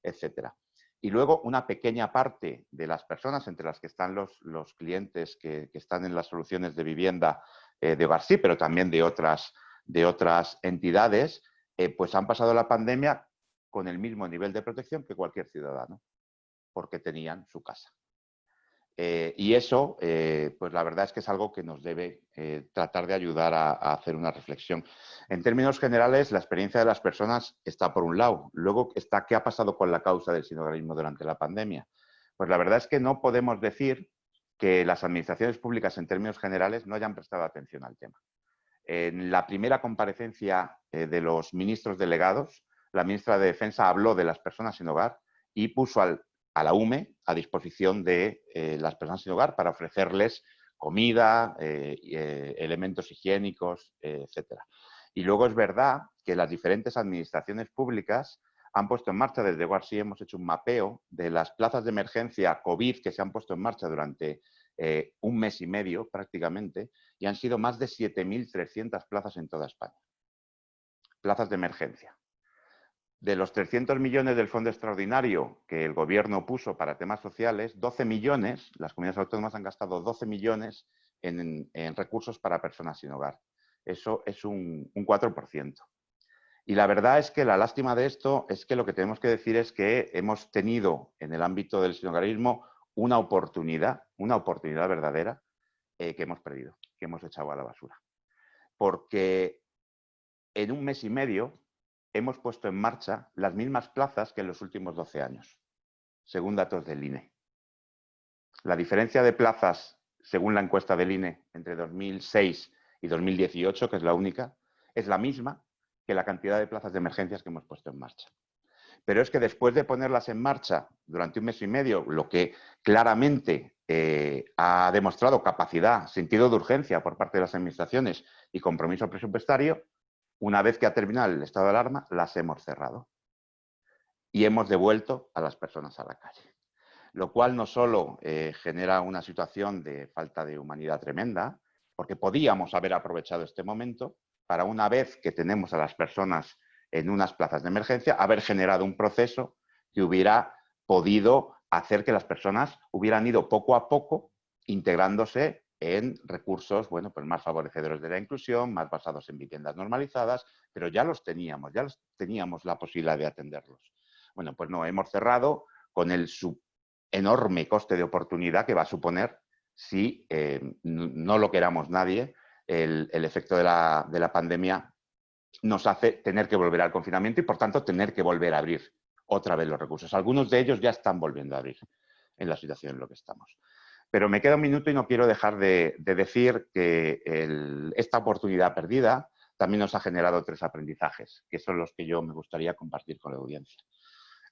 etcétera. Y luego una pequeña parte de las personas, entre las que están los clientes que están en las soluciones de vivienda de Hogar Sí, pero también de otras entidades, pues han pasado la pandemia con el mismo nivel de protección que cualquier ciudadano, porque tenían su casa. Y eso, pues la verdad es que es algo que nos debe tratar de ayudar a hacer una reflexión. En términos generales, la experiencia de las personas está por un lado. Luego está qué ha pasado con la causa del sinhogarismo durante la pandemia. Pues la verdad es que no podemos decir que las administraciones públicas en términos generales no hayan prestado atención al tema. En la primera comparecencia de los ministros delegados, la ministra de Defensa habló de las personas sin hogar y puso a la UME a disposición de las personas sin hogar para ofrecerles comida, elementos higiénicos, etcétera. Y luego es verdad que las diferentes administraciones públicas han puesto en marcha, desde Guarsi hemos hecho un mapeo de las plazas de emergencia COVID que se han puesto en marcha durante un mes y medio prácticamente, y han sido más de 7.300 plazas en toda España. Plazas de emergencia. De los 300 millones del fondo extraordinario que el gobierno puso para temas sociales, 12 millones, las comunidades autónomas han gastado 12 millones en recursos para personas sin hogar. Eso es un 4%. Y la verdad es que la lástima de esto es que lo que tenemos que decir es que hemos tenido en el ámbito del sinhogarismo una oportunidad verdadera que hemos perdido, que hemos echado a la basura. Porque en un mes y medio hemos puesto en marcha las mismas plazas que en los últimos 12 años, según datos del INE. La diferencia de plazas, según la encuesta del INE, entre 2006 y 2018, que es la única, es la misma que la cantidad de plazas de emergencias que hemos puesto en marcha. Pero es que después de ponerlas en marcha durante un mes y medio, lo que claramente ha demostrado capacidad, sentido de urgencia por parte de las administraciones y compromiso presupuestario, una vez que ha terminado el estado de alarma, las hemos cerrado y hemos devuelto a las personas a la calle. Lo cual no solo genera una situación de falta de humanidad tremenda, porque podíamos haber aprovechado este momento para, una vez que tenemos a las personas en unas plazas de emergencia, haber generado un proceso que hubiera podido hacer que las personas hubieran ido poco a poco integrándose en recursos, bueno, pues más favorecedores de la inclusión, más basados en viviendas normalizadas, pero ya teníamos la posibilidad de atenderlos. Bueno, pues no, hemos cerrado con el enorme coste de oportunidad que va a suponer, si no lo queramos nadie, el efecto de la pandemia nos hace tener que volver al confinamiento y, por tanto, tener que volver a abrir otra vez los recursos. Algunos de ellos ya están volviendo a abrir en la situación en la que estamos. Pero me queda un minuto y no quiero dejar de decir que esta oportunidad perdida también nos ha generado 3 aprendizajes, que son los que yo me gustaría compartir con la audiencia.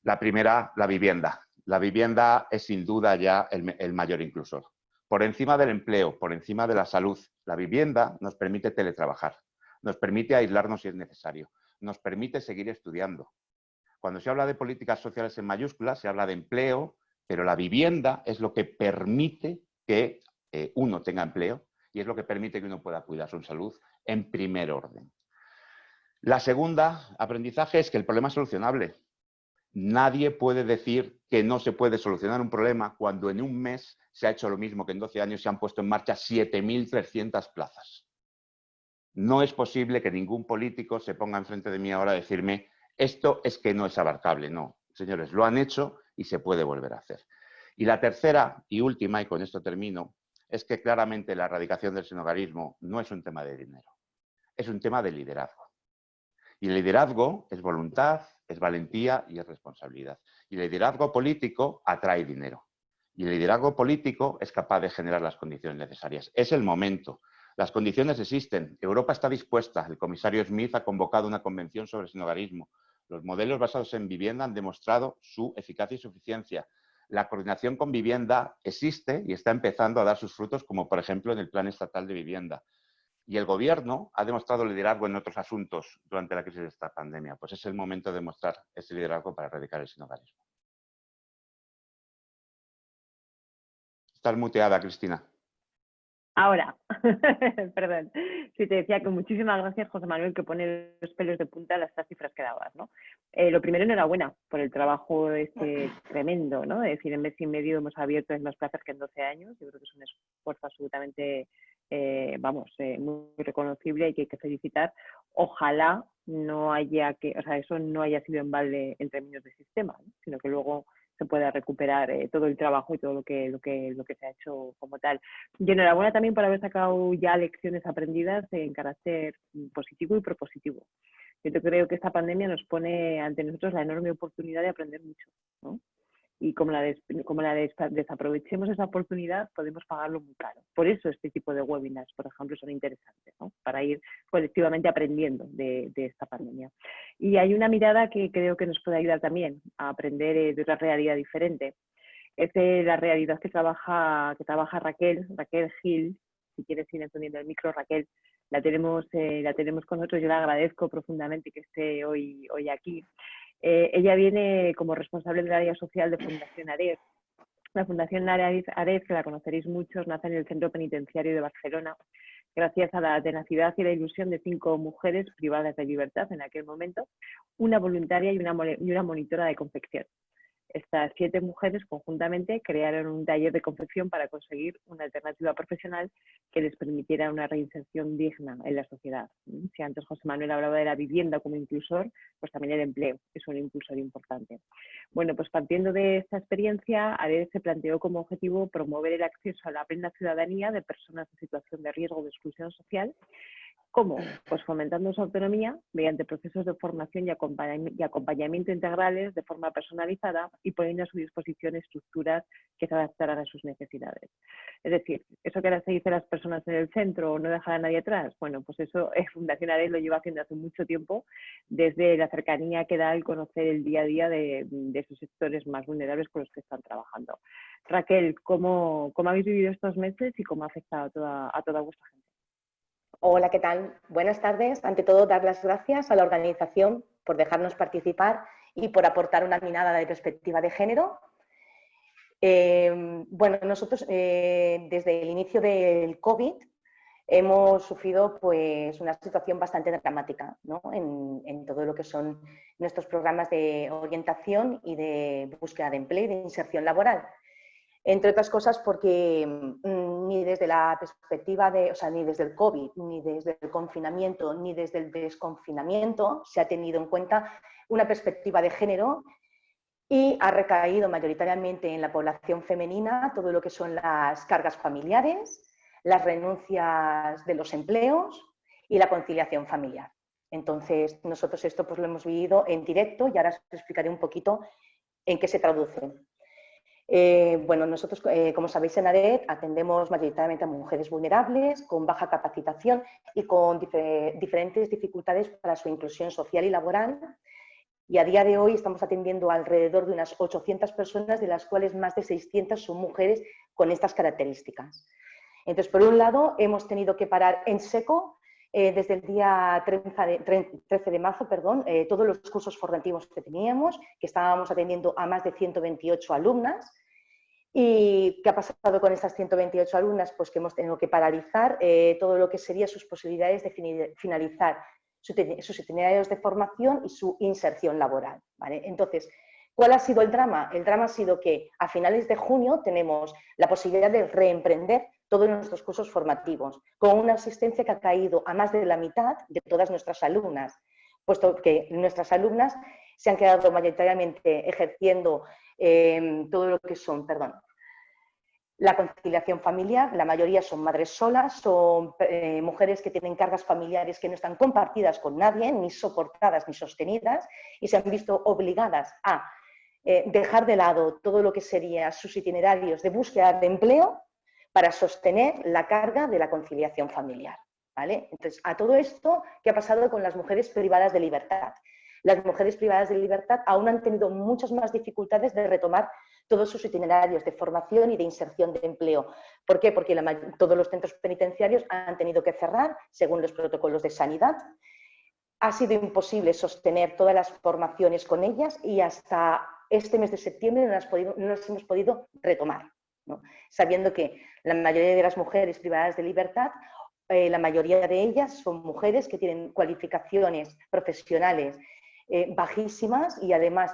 La primera, la vivienda. La vivienda es sin duda ya el mayor inclusor. Por encima del empleo, por encima de la salud, la vivienda nos permite teletrabajar, nos permite aislarnos si es necesario, nos permite seguir estudiando. Cuando se habla de políticas sociales en mayúsculas, se habla de empleo, pero la vivienda es lo que permite que uno tenga empleo y es lo que permite que uno pueda cuidar su salud en primer orden. La segunda aprendizaje es que el problema es solucionable. Nadie puede decir que no se puede solucionar un problema cuando en un mes se ha hecho lo mismo que en 12 años se han puesto en marcha 7.300 plazas. No es posible que ningún político se ponga enfrente de mí ahora a decirme esto es que no es abarcable. No, señores, lo han hecho y se puede volver a hacer. Y la tercera y última, y con esto termino, es que claramente la erradicación del sinhogarismo no es un tema de dinero, es un tema de liderazgo. Y el liderazgo es voluntad, es valentía y es responsabilidad. Y el liderazgo político atrae dinero. Y el liderazgo político es capaz de generar las condiciones necesarias. Es el momento. Las condiciones existen. Europa está dispuesta. El comisario Smith ha convocado una convención sobre el sinhogarismo. Los modelos basados en vivienda han demostrado su eficacia y su eficiencia. La coordinación con vivienda existe y está empezando a dar sus frutos, como por ejemplo en el Plan Estatal de Vivienda. Y el gobierno ha demostrado liderazgo en otros asuntos durante la crisis de esta pandemia. Pues es el momento de mostrar ese liderazgo para erradicar el sinhogarismo. Estás muteada, Cristina. Ahora, perdón, sí te decía que muchísimas gracias, José Manuel, que pone los pelos de punta las 3 cifras que dabas, ¿no? Lo primero, enhorabuena por el trabajo tremendo, ¿no? Es decir, en mes y medio hemos abierto más plazas que en 12 años. Yo creo que es un esfuerzo absolutamente, muy reconocible y que hay que felicitar. Ojalá no haya eso no haya sido en balde en términos de sistema, ¿no? Sino que luego se pueda recuperar todo el trabajo y todo lo que se ha hecho como tal. Y enhorabuena también por haber sacado ya lecciones aprendidas en carácter positivo y propositivo. Yo creo que esta pandemia nos pone ante nosotros la enorme oportunidad de aprender mucho, ¿no? Y como desaprovechemos esa oportunidad, podemos pagarlo muy caro. Por eso este tipo de webinars, por ejemplo, son interesantes, ¿no? Para ir colectivamente aprendiendo de esta pandemia. Y hay una mirada que creo que nos puede ayudar también a aprender de otra realidad diferente. Es la realidad que trabaja Raquel Gil. Si quieres ir encendiendo el micro, Raquel, la tenemos con nosotros. Yo le agradezco profundamente que esté hoy aquí. Ella viene como responsable del área social de Fundación AREF. La Fundación AREF, que la conoceréis muchos, nace en el Centro Penitenciario de Barcelona, gracias a la tenacidad y la ilusión de 5 mujeres privadas de libertad en aquel momento, una voluntaria y una monitora de confección. Estas 7 mujeres conjuntamente crearon un taller de confección para conseguir una alternativa profesional que les permitiera una reinserción digna en la sociedad. Si antes José Manuel hablaba de la vivienda como impulsor, pues también el empleo es un impulsor importante. Bueno, pues partiendo de esta experiencia, AREF se planteó como objetivo promover el acceso a la plena ciudadanía de personas en situación de riesgo de exclusión social. ¿Cómo? Pues fomentando su autonomía mediante procesos de formación y acompañamiento integrales de forma personalizada y poniendo a su disposición estructuras que se adaptaran a sus necesidades. Es decir, eso que ahora se dice las personas en el centro o no dejar a nadie atrás, bueno, pues eso Fundación AREF lo lleva haciendo hace mucho tiempo, desde la cercanía que da el conocer el día a día de esos sectores más vulnerables con los que están trabajando. Raquel, ¿cómo habéis vivido estos meses y cómo ha afectado a toda vuestra gente? Hola, ¿qué tal? Buenas tardes. Ante todo, dar las gracias a la organización por dejarnos participar y por aportar una mirada de perspectiva de género. Bueno, nosotros desde el inicio del COVID hemos sufrido pues, una situación bastante dramática, ¿no? en todo lo que son nuestros programas de orientación y de búsqueda de empleo y de inserción laboral. Entre otras cosas porque ni desde la perspectiva ni desde el COVID, ni desde el confinamiento, ni desde el desconfinamiento se ha tenido en cuenta una perspectiva de género y ha recaído mayoritariamente en la población femenina todo lo que son las cargas familiares, las renuncias de los empleos y la conciliación familiar. Entonces, nosotros esto pues, lo hemos vivido en directo y ahora os explicaré un poquito en qué se traduce. Bueno, nosotros, como sabéis, en AREF atendemos mayoritariamente a mujeres vulnerables, con baja capacitación y con diferentes dificultades para su inclusión social y laboral. Y a día de hoy estamos atendiendo alrededor de unas 800 personas, de las cuales más de 600 son mujeres con estas características. Entonces, por un lado, hemos tenido que parar en seco desde el día 13 de marzo, todos los cursos formativos que teníamos, que estábamos atendiendo a más de 128 alumnas. ¿Y qué ha pasado con estas 128 alumnas? Pues que hemos tenido que paralizar todo lo que sería sus posibilidades de finalizar sus itinerarios de formación y su inserción laboral, ¿vale? Entonces, ¿cuál ha sido el drama? El drama ha sido que a finales de junio tenemos la posibilidad de reemprender todos nuestros cursos formativos, con una asistencia que ha caído a más de la mitad de todas nuestras alumnas, puesto que nuestras alumnas se han quedado mayoritariamente ejerciendo todo lo que son, la conciliación familiar. La mayoría son madres solas, son mujeres que tienen cargas familiares que no están compartidas con nadie, ni soportadas ni sostenidas, y se han visto obligadas a dejar de lado todo lo que serían sus itinerarios de búsqueda de empleo para sostener la carga de la conciliación familiar, ¿vale? Entonces, a todo esto, ¿qué ha pasado con las mujeres privadas de libertad? Las mujeres privadas de libertad aún han tenido muchas más dificultades de retomar todos sus itinerarios de formación y de inserción de empleo. ¿Por qué? Porque todos los centros penitenciarios han tenido que cerrar según los protocolos de sanidad. Ha sido imposible sostener todas las formaciones con ellas y hasta este mes de septiembre no las hemos podido retomar, ¿no? Sabiendo que la mayoría de las mujeres privadas de libertad, la mayoría de ellas son mujeres que tienen cualificaciones profesionales bajísimas y además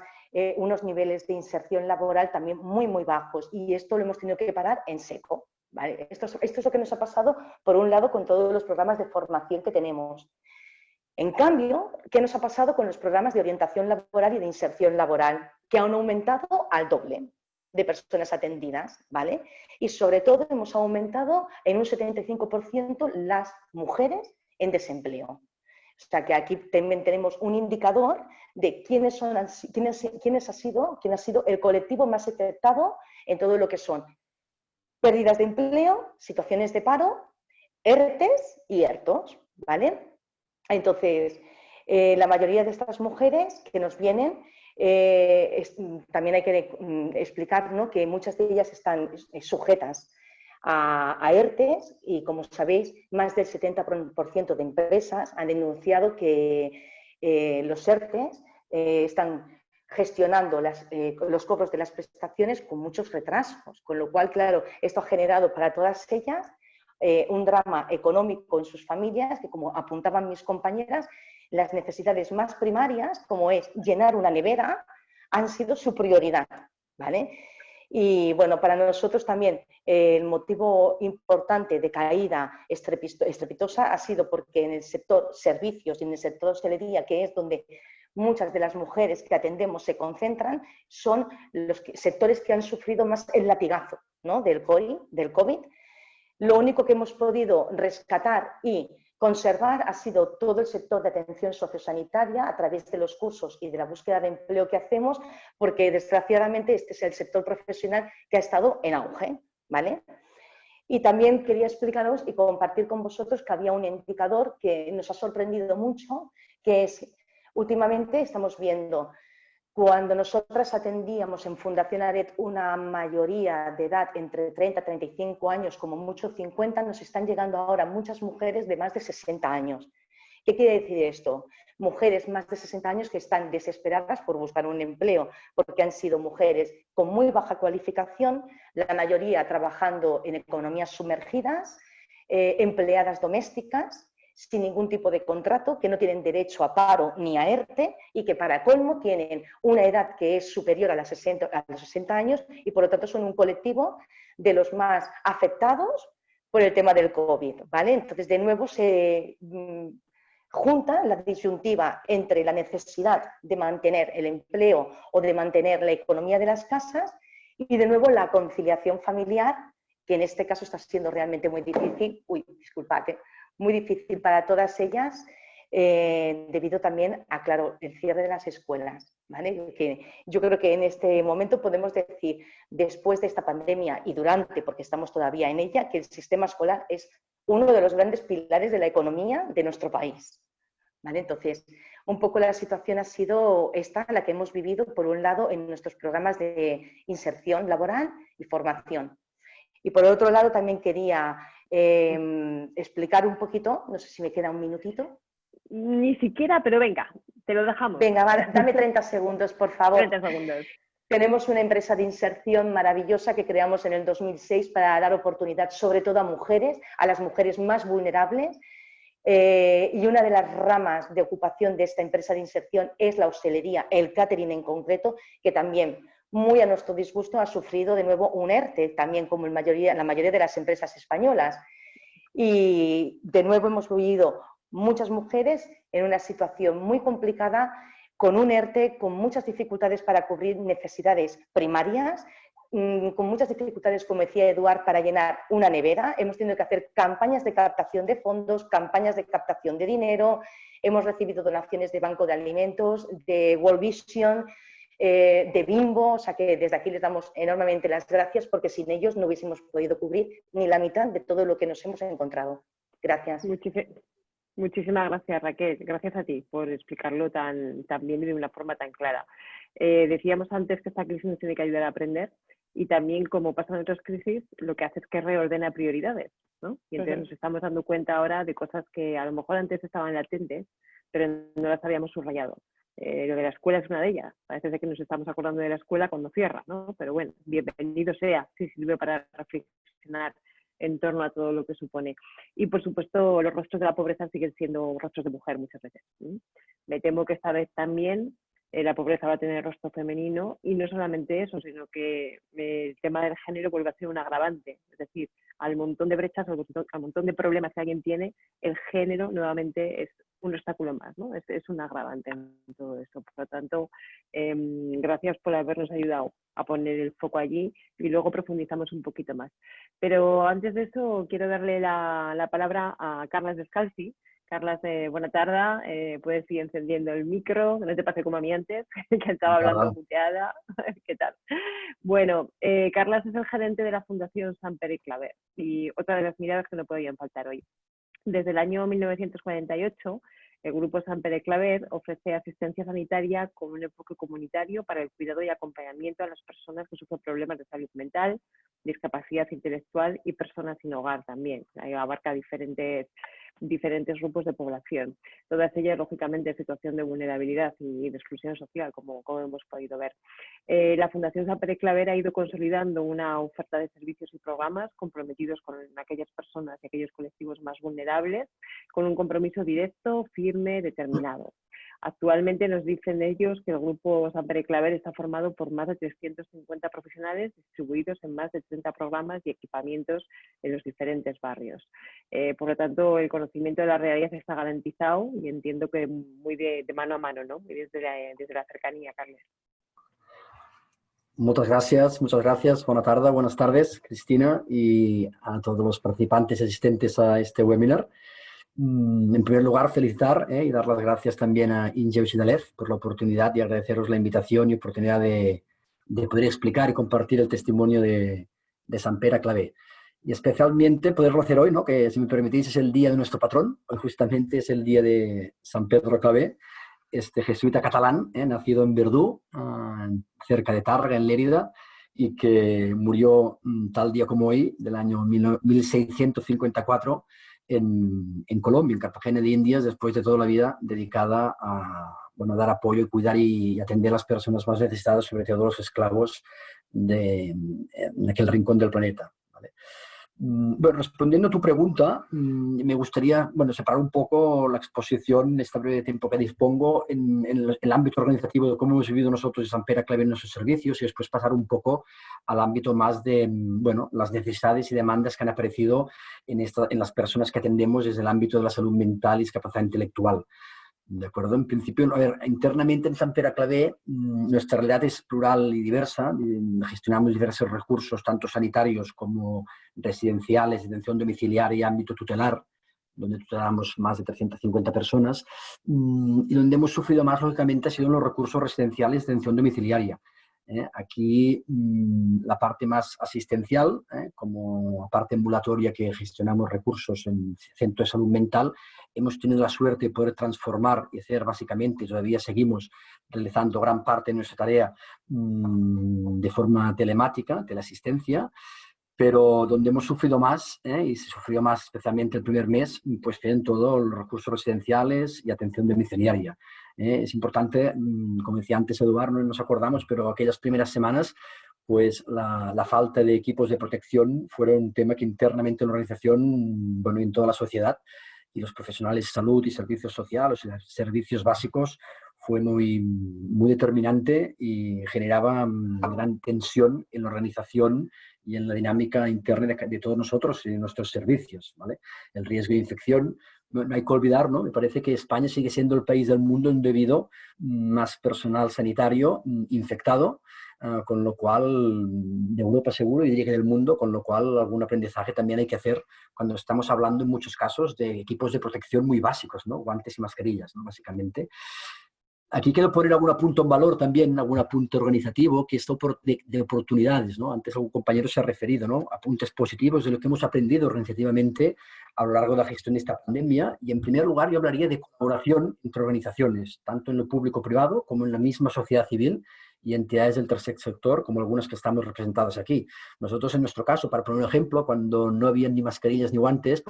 unos niveles de inserción laboral también muy, muy bajos. Y esto lo hemos tenido que parar en seco, ¿vale? Esto es lo que nos ha pasado, por un lado, con todos los programas de formación que tenemos. En cambio, ¿qué nos ha pasado con los programas de orientación laboral y de inserción laboral? Que han aumentado al doble de personas atendidas, ¿vale? Y sobre todo hemos aumentado en un 75% las mujeres en desempleo. O sea que aquí también tenemos un indicador de quién ha sido el colectivo más afectado en todo lo que son pérdidas de empleo, situaciones de paro, ERTES y ERTOs, ¿vale? Entonces, la mayoría de estas mujeres que nos vienen, también hay que explicar, ¿no?, que muchas de ellas están sujetas a ERTEs y, como sabéis, más del 70% de empresas han denunciado que los ERTEs están gestionando los cobros de las prestaciones con muchos retrasos, con lo cual, claro, esto ha generado para todas ellas un drama económico en sus familias, que como apuntaban mis compañeras, las necesidades más primarias, como es llenar una nevera, han sido su prioridad, ¿vale? Y bueno, para nosotros también el motivo importante de caída estrepitosa ha sido porque en el sector servicios y en el sector hostelería, que es donde muchas de las mujeres que atendemos se concentran, son los sectores que han sufrido más el latigazo, ¿no?, del COVID. Lo único que hemos podido rescatar y conservar ha sido todo el sector de atención sociosanitaria a través de los cursos y de la búsqueda de empleo que hacemos, porque desgraciadamente este es el sector profesional que ha estado en auge, ¿vale? Y también quería explicaros y compartir con vosotros que había un indicador que nos ha sorprendido mucho, que es, últimamente estamos viendo, cuando nosotras atendíamos en Fundación ARET una mayoría de edad entre 30 y 35 años, como mucho 50, nos están llegando ahora muchas mujeres de más de 60 años. ¿Qué quiere decir esto? Mujeres más de 60 años que están desesperadas por buscar un empleo, porque han sido mujeres con muy baja cualificación, la mayoría trabajando en economías sumergidas, empleadas domésticas, sin ningún tipo de contrato, que no tienen derecho a paro ni a ERTE y que para colmo tienen una edad que es superior a los 60 años y por lo tanto son un colectivo de los más afectados por el tema del COVID, ¿vale? Entonces, de nuevo se junta la disyuntiva entre la necesidad de mantener el empleo o de mantener la economía de las casas y de nuevo la conciliación familiar, que en este caso está siendo realmente muy difícil, muy difícil para todas ellas, debido también a, claro, el cierre de las escuelas, ¿vale? Que yo creo que en este momento podemos decir, después de esta pandemia y durante, porque estamos todavía en ella, que el sistema escolar es uno de los grandes pilares de la economía de nuestro país, ¿vale? Entonces, un poco la situación ha sido esta, la que hemos vivido, por un lado, en nuestros programas de inserción laboral y formación. Y por otro lado, también quería explicar un poquito, no sé si me queda un minutito. Ni siquiera, pero venga, te lo dejamos. Venga, dame 30 segundos, por favor. 30 segundos. Tenemos una empresa de inserción maravillosa que creamos en el 2006 para dar oportunidad sobre todo a mujeres, a las mujeres más vulnerables. Y una de las ramas de ocupación de esta empresa de inserción es la hostelería, el catering en concreto, que también, muy a nuestro disgusto, ha sufrido de nuevo un ERTE, también como la mayoría de las empresas españolas. Y de nuevo hemos vivido muchas mujeres en una situación muy complicada, con un ERTE, con muchas dificultades para cubrir necesidades primarias, con muchas dificultades, como decía Eduard, para llenar una nevera. Hemos tenido que hacer campañas de captación de fondos, campañas de captación de dinero, hemos recibido donaciones de Banco de Alimentos, de World Vision, de Bimbo, o sea que desde aquí les damos enormemente las gracias porque sin ellos no hubiésemos podido cubrir ni la mitad de todo lo que nos hemos encontrado. Gracias. Muchísimas gracias, Raquel. Gracias a ti por explicarlo tan bien y de una forma tan clara. Decíamos antes que esta crisis nos tiene que ayudar a aprender y también, como pasa en otras crisis, lo que hace es que reordena prioridades, ¿no? Y entonces nos estamos dando cuenta ahora de cosas que a lo mejor antes estaban latentes, pero no las habíamos subrayado. Lo de la escuela es una de ellas. Parece ser que nos estamos acordando de la escuela cuando cierra, ¿no? Pero bueno, bienvenido sea, si sirve para reflexionar en torno a todo lo que supone. Y por supuesto, los rostros de la pobreza siguen siendo rostros de mujer muchas veces. Me temo que esta vez también la pobreza va a tener rostro femenino y no solamente eso, sino que el tema del género vuelve a ser un agravante. Es decir, al montón de brechas, al montón de problemas que alguien tiene, el género nuevamente es un obstáculo más, ¿no? Es un agravante en todo esto. Por lo tanto, gracias por habernos ayudado a poner el foco allí y luego profundizamos un poquito más. Pero antes de eso, quiero darle la palabra a Carles Descalzi. Carles, buena tarde. Puedes ir encendiendo el micro, que no te pase como a mí antes, que estaba hablando muteada. ¿Qué tal? Bueno, Carles es el gerente de la Fundación Sant Pere Claver y otra de las miradas que no podían faltar hoy. Desde el año 1948, el Grupo Sant Pere Claver ofrece asistencia sanitaria con un enfoque comunitario para el cuidado y acompañamiento a las personas que sufren problemas de salud mental, discapacidad intelectual y personas sin hogar también. Ahí abarca diferentes diferentes grupos de población. Todas ellas, lógicamente, en situación de vulnerabilidad y de exclusión social, como hemos podido ver. La Fundación Sant Pere Claver ha ido consolidando una oferta de servicios y programas comprometidos con aquellas personas y aquellos colectivos más vulnerables, con un compromiso directo, firme, determinado. Actualmente nos dicen ellos que el grupo Sant Pere Claver está formado por más de 350 profesionales distribuidos en más de 30 programas y equipamientos en los diferentes barrios. Por lo tanto, el conocimiento de la realidad está garantizado y entiendo que muy de mano a mano, ¿no? Y desde la cercanía, Carles. Muchas gracias. Buenas tardes, Cristina, y a todos los participantes asistentes a este webinar. En primer lugar, felicitar y dar las gracias también a Ingeus y Dalef por la oportunidad y agradeceros la invitación y oportunidad de poder explicar y compartir el testimonio de Sant Pere Claver. Y especialmente poderlo hacer hoy, ¿no? Que si me permitís es el día de nuestro patrón. Hoy justamente es el día de Sant Pere Claver, este jesuita catalán, nacido en Verdú, cerca de Tàrrega, en Lérida, y que murió tal día como hoy, del año 1654, en Colombia, en Cartagena de Indias, después de toda la vida dedicada a dar apoyo y cuidar y atender a las personas más necesitadas, sobre todo los esclavos en aquel rincón del planeta, ¿vale? Bueno, respondiendo a tu pregunta, me gustaría separar un poco la exposición en este breve tiempo que dispongo en el ámbito organizativo de cómo hemos vivido nosotros en Sant Pere Claver en nuestros servicios y después pasar un poco al ámbito más de las necesidades y demandas que han aparecido en las personas que atendemos desde el ámbito de la salud mental y discapacidad intelectual. ¿De acuerdo? En principio, internamente en Sant Pere Claver nuestra realidad es plural y diversa. Gestionamos diversos recursos, tanto sanitarios como residenciales, atención domiciliaria, ámbito tutelar, donde tutelamos más de 350 personas. Y donde hemos sufrido más, lógicamente, ha sido en los recursos residenciales de atención domiciliaria. Aquí la parte más asistencial, como parte ambulatoria que gestionamos recursos en centro de salud mental, hemos tenido la suerte de poder transformar y hacer básicamente, todavía seguimos realizando gran parte de nuestra tarea de forma telemática, teleasistencia, pero donde hemos sufrido más, y se sufrió más especialmente el primer mes, pues en todos los recursos residenciales y atención domiciliaria. Es importante, como decía antes Eduardo, no nos acordamos, pero aquellas primeras semanas, pues la falta de equipos de protección fue un tema que internamente en la organización, en toda la sociedad, y los profesionales de salud y servicios sociales, servicios básicos, fue muy determinante y generaba gran tensión en la organización y en la dinámica interna de todos nosotros y de nuestros servicios, ¿vale? El riesgo de infección, no hay que olvidar, ¿no? Me parece que España sigue siendo el país del mundo donde ha habido más personal sanitario infectado, con lo cual, de Europa seguro y diría que del mundo, con lo cual algún aprendizaje también hay que hacer cuando estamos hablando en muchos casos de equipos de protección muy básicos, ¿no? Guantes y mascarillas, ¿no? Básicamente. Aquí quiero poner algún apunto en valor también, algún apunte organizativo, que es de oportunidades, ¿no? Antes algún compañero se ha referido, ¿no? Apuntes positivos de lo que hemos aprendido organizativamente a lo largo de la gestión de esta pandemia. Y en primer lugar yo hablaría de colaboración entre organizaciones, tanto en lo público-privado como en la misma sociedad civil y entidades del tercer sector, como algunas que estamos representadas aquí. Nosotros, en nuestro caso, para poner un ejemplo, cuando no había ni mascarillas ni guantes,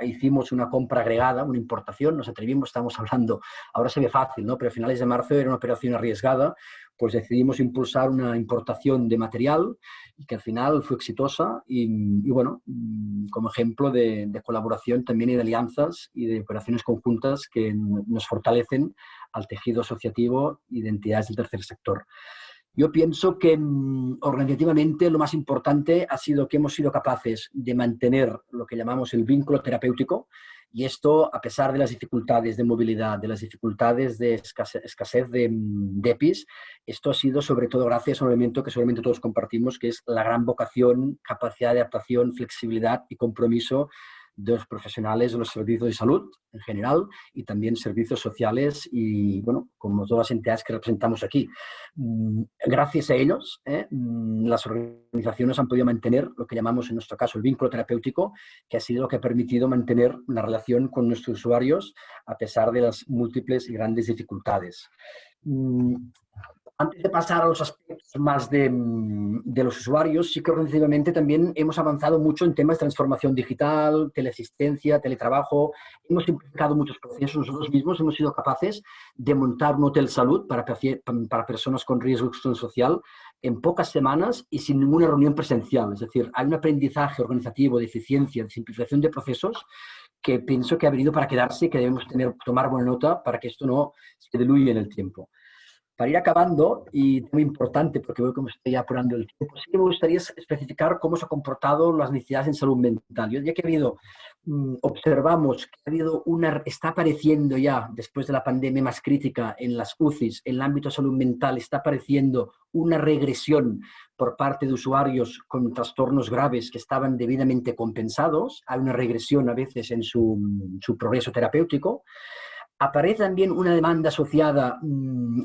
hicimos una compra agregada, una importación, nos atrevimos, estamos hablando, ahora se ve fácil, ¿no? Pero a finales de marzo era una operación arriesgada, pues decidimos impulsar una importación de material y que al final fue exitosa y como ejemplo de colaboración también y de alianzas y de operaciones conjuntas que nos fortalecen al tejido asociativo y de entidades del tercer sector. Yo pienso que organizativamente lo más importante ha sido que hemos sido capaces de mantener lo que llamamos el vínculo terapéutico, y esto a pesar de las dificultades de movilidad, de las dificultades de escasez de EPIs. Esto ha sido sobre todo gracias a un elemento que seguramente todos compartimos, que es la gran vocación, capacidad de adaptación, flexibilidad y compromiso de los profesionales de los servicios de salud en general y también servicios sociales y, como todas las entidades que representamos aquí. Gracias a ellos, las organizaciones han podido mantener lo que llamamos en nuestro caso el vínculo terapéutico, que ha sido lo que ha permitido mantener una relación con nuestros usuarios a pesar de las múltiples y grandes dificultades. Antes de pasar a los aspectos más de los usuarios, sí que organizativamente también hemos avanzado mucho en temas de transformación digital, teleasistencia, teletrabajo. Hemos simplificado muchos procesos. Nosotros mismos hemos sido capaces de montar un hotel salud para personas con riesgo de exclusión social en pocas semanas y sin ninguna reunión presencial. Es decir, hay un aprendizaje organizativo de eficiencia, de simplificación de procesos que pienso que ha venido para quedarse y que debemos tomar buena nota para que esto no se diluya en el tiempo. Para ir acabando, y muy importante, porque veo que me estoy apurando el tiempo, sí que me gustaría especificar cómo se han comportado las necesidades en salud mental. Yo diría que observamos que está apareciendo ya, después de la pandemia más crítica en las UCIs, en el ámbito de salud mental, está apareciendo una regresión por parte de usuarios con trastornos graves que estaban debidamente compensados. Hay una regresión a veces en su progreso terapéutico. Aparece también una demanda asociada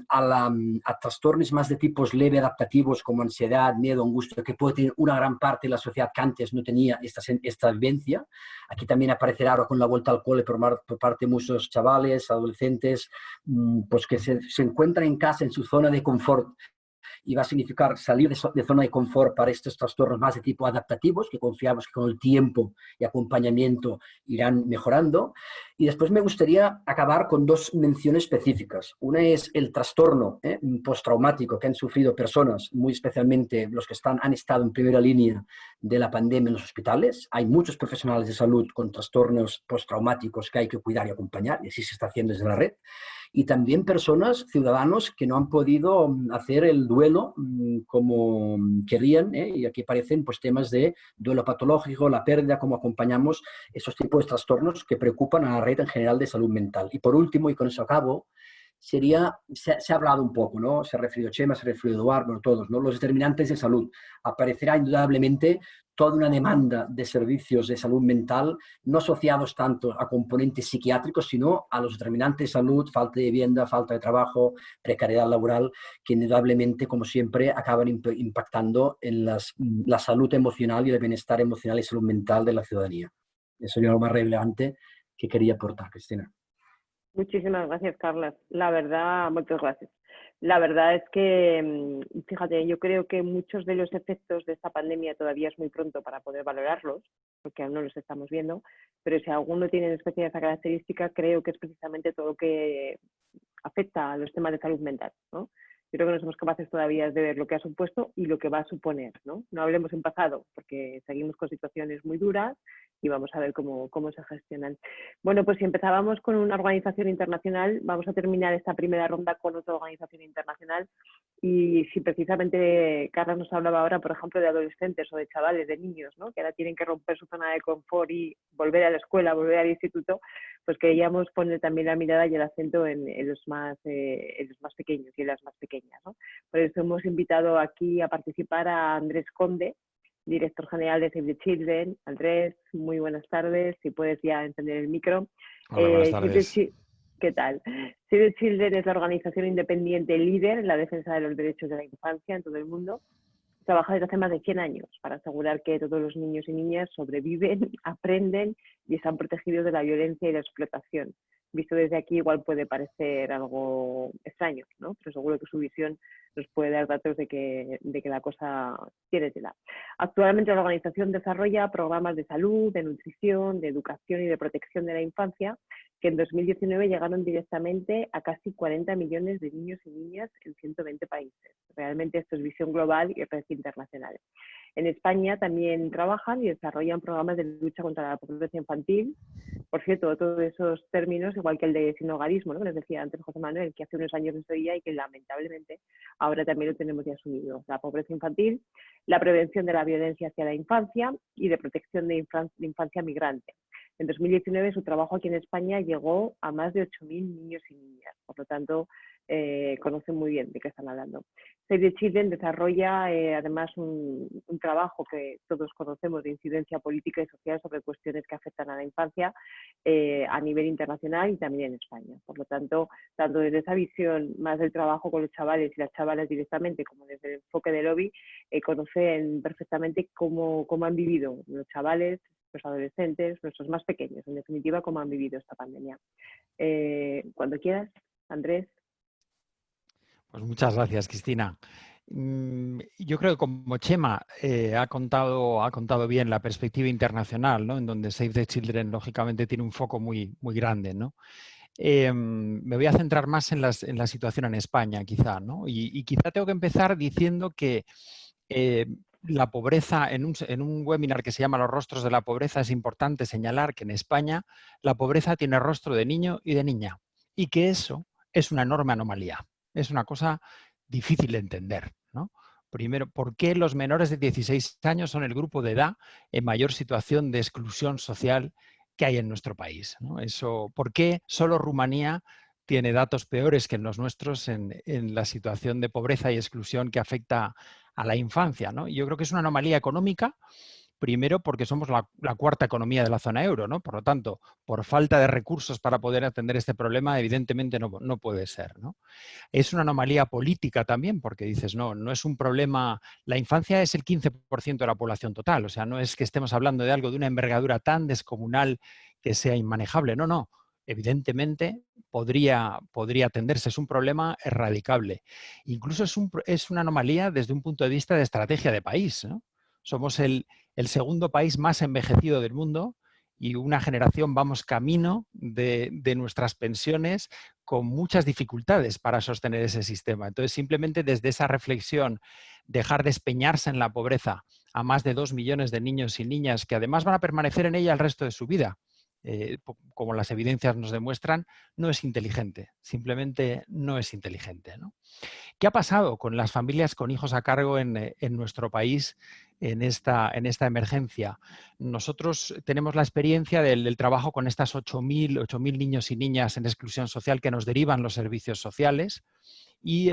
a trastornos más de tipos leve adaptativos como ansiedad, miedo, angustia, que puede tener una gran parte de la sociedad que antes no tenía esta vivencia. Aquí también aparecerá ahora con la vuelta al cole por parte de muchos chavales, adolescentes, pues que se encuentran en casa, en su zona de confort, y va a significar salir de zona de confort para estos trastornos más de tipo adaptativos, que confiamos que con el tiempo y acompañamiento irán mejorando. Y después me gustaría acabar con dos menciones específicas. Una es el trastorno postraumático que han sufrido personas, muy especialmente los que han estado en primera línea de la pandemia en los hospitales. Hay muchos profesionales de salud con trastornos postraumáticos que hay que cuidar y acompañar, y así se está haciendo desde la red. Y también personas, ciudadanos, que no han podido hacer el duelo como querían, y aquí aparecen pues, temas de duelo patológico, la pérdida, cómo acompañamos esos tipos de trastornos que preocupan a la red en general de salud mental. Y por último, y con eso acabo, se ha hablado un poco, ¿no? Se ha referido Chema, se ha referido Eduardo, bueno, todos, ¿no? Los determinantes de salud. Aparecerá indudablemente toda una demanda de servicios de salud mental, no asociados tanto a componentes psiquiátricos, sino a los determinantes de salud, falta de vivienda, falta de trabajo, precariedad laboral, que indudablemente, como siempre, acaban impactando en la salud emocional y el bienestar emocional y salud mental de la ciudadanía. Eso es lo más relevante que quería aportar, Cristina. Muchísimas gracias, Carlas. La verdad, muchas gracias. La verdad es que, fíjate, yo creo que muchos de los efectos de esta pandemia todavía es muy pronto para poder valorarlos, porque aún no los estamos viendo, pero si alguno tiene en especial esa característica, creo que es precisamente todo lo que afecta a los temas de salud mental, ¿no? Yo creo que no somos capaces todavía de ver lo que ha supuesto y lo que va a suponer, ¿no? No hablemos en pasado, porque seguimos con situaciones muy duras y vamos a ver cómo se gestionan. Bueno, pues si empezábamos con una organización internacional, vamos a terminar esta primera ronda con otra organización internacional. Y si precisamente Carla nos hablaba ahora, por ejemplo, de adolescentes o de chavales, de niños, ¿no? Que ahora tienen que romper su zona de confort y volver a la escuela, volver al instituto, pues queríamos poner también la mirada y el acento en los más pequeños y en las más pequeñas, ¿no? Por eso hemos invitado aquí a participar a Andrés Conde, director general de Save the Children. Andrés, muy buenas tardes. Si puedes ya encender el micro. Hola, buenas tardes. ¿Qué tal? Save the Children es la organización independiente líder en la defensa de los derechos de la infancia en todo el mundo. Trabaja desde hace más de 100 años para asegurar que todos los niños y niñas sobreviven, aprenden y están protegidos de la violencia y la explotación. Visto desde aquí igual puede parecer algo extraño, ¿no? Pero seguro que su visión nos puede dar datos de que la cosa tiene tela. Actualmente la organización desarrolla programas de salud, de nutrición, de educación y de protección de la infancia que en 2019 llegaron directamente a casi 40 millones de niños y niñas en 120 países. Realmente esto es visión global y red internacional. En España también trabajan y desarrollan programas de lucha contra la pobreza infantil. Por cierto, todos esos términos, igual que el de sinhogarismo, ¿no? Que les decía antes José Manuel, que hace unos años no se oía y que lamentablemente ahora también lo tenemos ya asumido. La pobreza infantil, la prevención de la violencia hacia la infancia y de protección de infancia migrante. En 2019 su trabajo aquí en España llegó a más de 8.000 niños y niñas, por lo tanto conocen muy bien de qué están hablando. Save the Children desarrolla además un trabajo que todos conocemos de incidencia política y social sobre cuestiones que afectan a la infancia a nivel internacional y también en España. Por lo tanto, tanto desde esa visión más del trabajo con los chavales y las chavalas directamente como desde el enfoque de lobby, conocen perfectamente cómo han vivido los chavales, los adolescentes, nuestros más pequeños, en definitiva, cómo han vivido esta pandemia. Cuando quieras, Andrés. Pues muchas gracias, Cristina. Yo creo que como Chema ha contado bien la perspectiva internacional, ¿no? En donde Save the Children, lógicamente, tiene un foco muy, muy grande, ¿no? Me voy a centrar más en la situación en España, quizá, ¿no? Y quizá tengo que empezar diciendo que la pobreza, en un webinar que se llama Los rostros de la pobreza, es importante señalar que en España la pobreza tiene rostro de niño y de niña, y que eso es una enorme anomalía. Es una cosa difícil de entender, ¿no? Primero, ¿por qué los menores de 16 años son el grupo de edad en mayor situación de exclusión social que hay en nuestro país, ¿no? ¿Por qué solo Rumanía tiene datos peores que los nuestros en la situación de pobreza y exclusión que afecta a la infancia, ¿no? Y yo creo que es una anomalía económica, primero porque somos la cuarta economía de la zona euro, ¿no? Por lo tanto, por falta de recursos para poder atender este problema, evidentemente no puede ser, ¿no? Es una anomalía política también, porque dices, no es un problema, la infancia es el 15% de la población total, o sea, no es que estemos hablando de algo de una envergadura tan descomunal que sea inmanejable, no. Evidentemente podría atenderse, es un problema erradicable. Incluso es una anomalía desde un punto de vista de estrategia de país, ¿no? Somos el segundo país más envejecido del mundo y una generación vamos camino de nuestras pensiones con muchas dificultades para sostener ese sistema. Entonces, simplemente desde esa reflexión, dejar de despeñarse en la pobreza a más de 2 millones de niños y niñas que además van a permanecer en ella el resto de su vida, como las evidencias nos demuestran, no es inteligente. Simplemente no es inteligente, ¿no? ¿Qué ha pasado con las familias con hijos a cargo en nuestro país en esta emergencia? Nosotros tenemos la experiencia del trabajo con estas 8.000 niños y niñas en exclusión social que nos derivan los servicios sociales y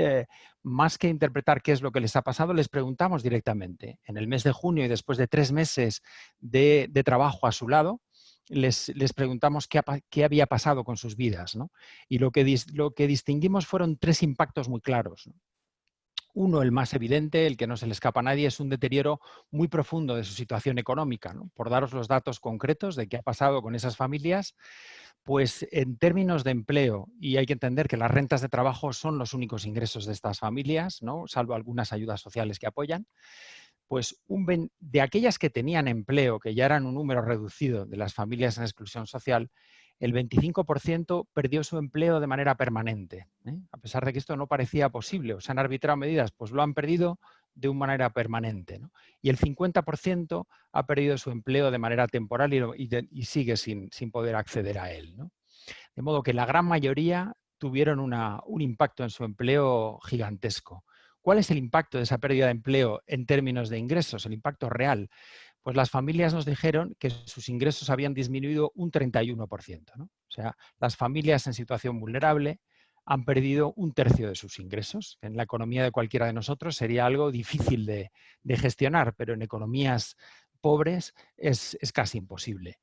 más que interpretar qué es lo que les ha pasado, les preguntamos directamente. En el mes de junio y después de 3 meses de trabajo a su lado, les preguntamos qué había pasado con sus vidas, ¿no? Y lo que distinguimos fueron 3 impactos muy claros, ¿no? Uno, el más evidente, el que no se le escapa a nadie, es un deterioro muy profundo de su situación económica, ¿no? Por daros los datos concretos de qué ha pasado con esas familias, pues en términos de empleo, y hay que entender que las rentas de trabajo son los únicos ingresos de estas familias, ¿no? Salvo algunas ayudas sociales que apoyan, pues de aquellas que tenían empleo, que ya eran un número reducido de las familias en exclusión social, el 25% perdió su empleo de manera permanente, ¿eh? A pesar de que esto no parecía posible, o se han arbitrado medidas, pues lo han perdido de una manera permanente, ¿no? Y el 50% ha perdido su empleo de manera temporal y sigue sin poder acceder a él, ¿no? De modo que la gran mayoría tuvieron un impacto en su empleo gigantesco. ¿Cuál es el impacto de esa pérdida de empleo en términos de ingresos, el impacto real? Pues las familias nos dijeron que sus ingresos habían disminuido un 31%, ¿no? O sea, las familias en situación vulnerable han perdido un tercio de sus ingresos. En la economía de cualquiera de nosotros sería algo difícil de gestionar, pero en economías pobres es casi imposible.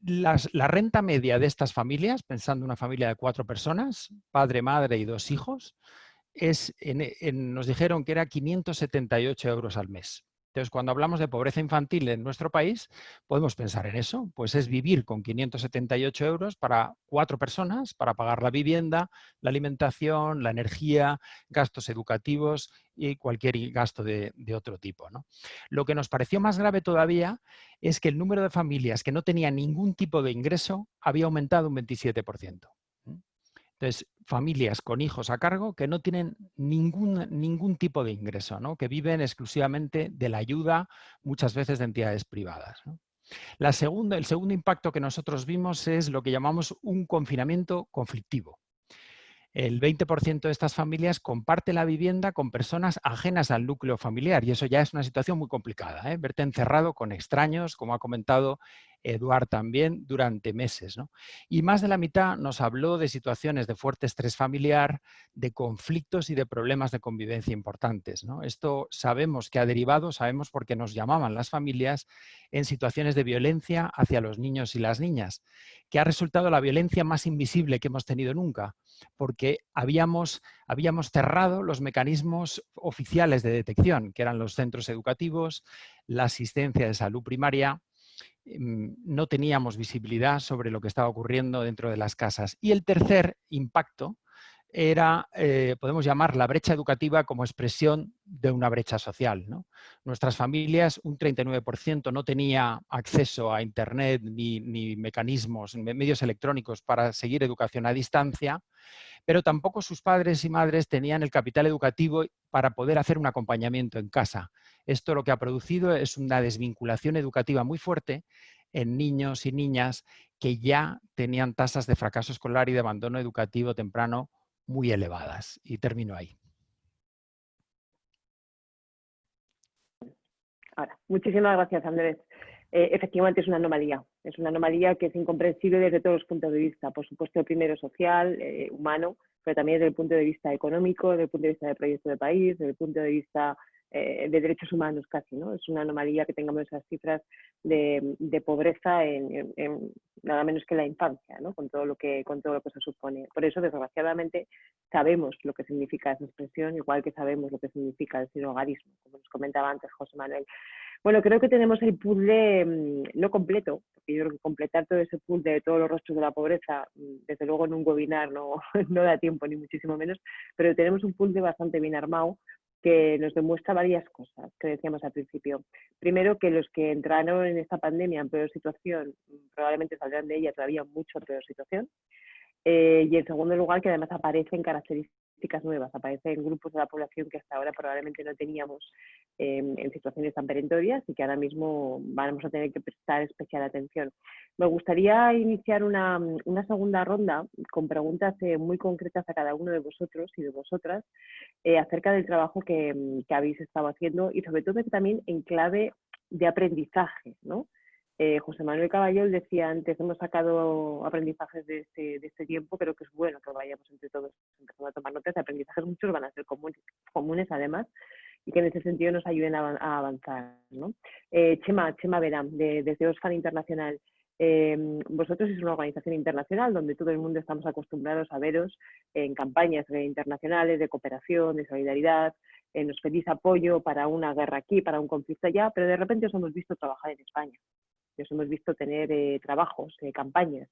La renta media de estas familias, pensando en una familia de 4 personas, padre, madre y 2 hijos, nos dijeron que era 578 euros al mes. Entonces, cuando hablamos de pobreza infantil en nuestro país, podemos pensar en eso, pues es vivir con 578 euros para 4 personas, para pagar la vivienda, la alimentación, la energía, gastos educativos y cualquier gasto de otro tipo, ¿no? Lo que nos pareció más grave todavía es que el número de familias que no tenían ningún tipo de ingreso había aumentado un 27%. Entonces, familias con hijos a cargo que no tienen ningún tipo de ingreso, ¿no? Que viven exclusivamente de la ayuda, muchas veces de entidades privadas, ¿no? El segundo impacto que nosotros vimos es lo que llamamos un confinamiento conflictivo. El 20% de estas familias comparte la vivienda con personas ajenas al núcleo familiar y eso ya es una situación muy complicada, ¿eh? Verte encerrado con extraños, como ha comentado Eduard también, durante meses, ¿no? Y más de la mitad nos habló de situaciones de fuerte estrés familiar, de conflictos y de problemas de convivencia importantes, ¿no? Esto sabemos que ha derivado, sabemos porque nos llamaban las familias en situaciones de violencia hacia los niños y las niñas, que ha resultado la violencia más invisible que hemos tenido nunca, porque habíamos cerrado los mecanismos oficiales de detección, que eran los centros educativos, la asistencia de salud primaria. No teníamos visibilidad sobre lo que estaba ocurriendo dentro de las casas. Y el tercer impacto era, podemos llamar la brecha educativa como expresión de una brecha social, ¿no? Nuestras familias, un 39% no tenía acceso a Internet ni mecanismos, medios electrónicos para seguir educación a distancia, pero tampoco sus padres y madres tenían el capital educativo para poder hacer un acompañamiento en casa. Esto lo que ha producido es una desvinculación educativa muy fuerte en niños y niñas que ya tenían tasas de fracaso escolar y de abandono educativo temprano muy elevadas. Y termino ahí. Ahora, muchísimas gracias, Andrés. Efectivamente es una anomalía que es incomprensible desde todos los puntos de vista. Por supuesto, el primero social, humano, pero también desde el punto de vista económico, desde el punto de vista del proyecto de país, desde el punto de vista de derechos humanos casi, ¿no? Es una anomalía que tengamos esas cifras de pobreza en nada menos que la infancia, ¿no? Con todo lo que se supone. Por eso, desgraciadamente, sabemos lo que significa esa expresión, igual que sabemos lo que significa el sinhogarismo, como nos comentaba antes José Manuel. Bueno, creo que tenemos el puzzle no completo, porque yo creo que completar todo ese puzzle de todos los rostros de la pobreza, desde luego en un webinar no da tiempo, ni muchísimo menos, pero tenemos un puzzle bastante bien armado que nos demuestra varias cosas que decíamos al principio. Primero, que los que entraron en esta pandemia en peor situación probablemente saldrán de ella todavía en mucho peor situación. Y en segundo lugar, que además aparecen características nuevas, aparecen grupos de la población que hasta ahora probablemente no teníamos en situaciones tan perentorias y que ahora mismo vamos a tener que prestar especial atención. Me gustaría iniciar una segunda ronda con preguntas muy concretas a cada uno de vosotros y de vosotras acerca del trabajo que habéis estado haciendo y sobre todo también en clave de aprendizaje, ¿no? José Manuel Caballol decía antes, hemos sacado aprendizajes de este tiempo, pero que es bueno que vayamos entre todos empezando a tomar notas de aprendizajes, muchos van a ser comunes además, y que en ese sentido nos ayuden a avanzar, ¿no? Chema Verán, desde Oxfam Internacional, vosotros sois una organización internacional donde todo el mundo estamos acostumbrados a veros en campañas internacionales de cooperación, de solidaridad, nos pedís apoyo para una guerra aquí, para un conflicto allá, pero de repente os hemos visto trabajar en España. Os hemos visto tener trabajos, campañas,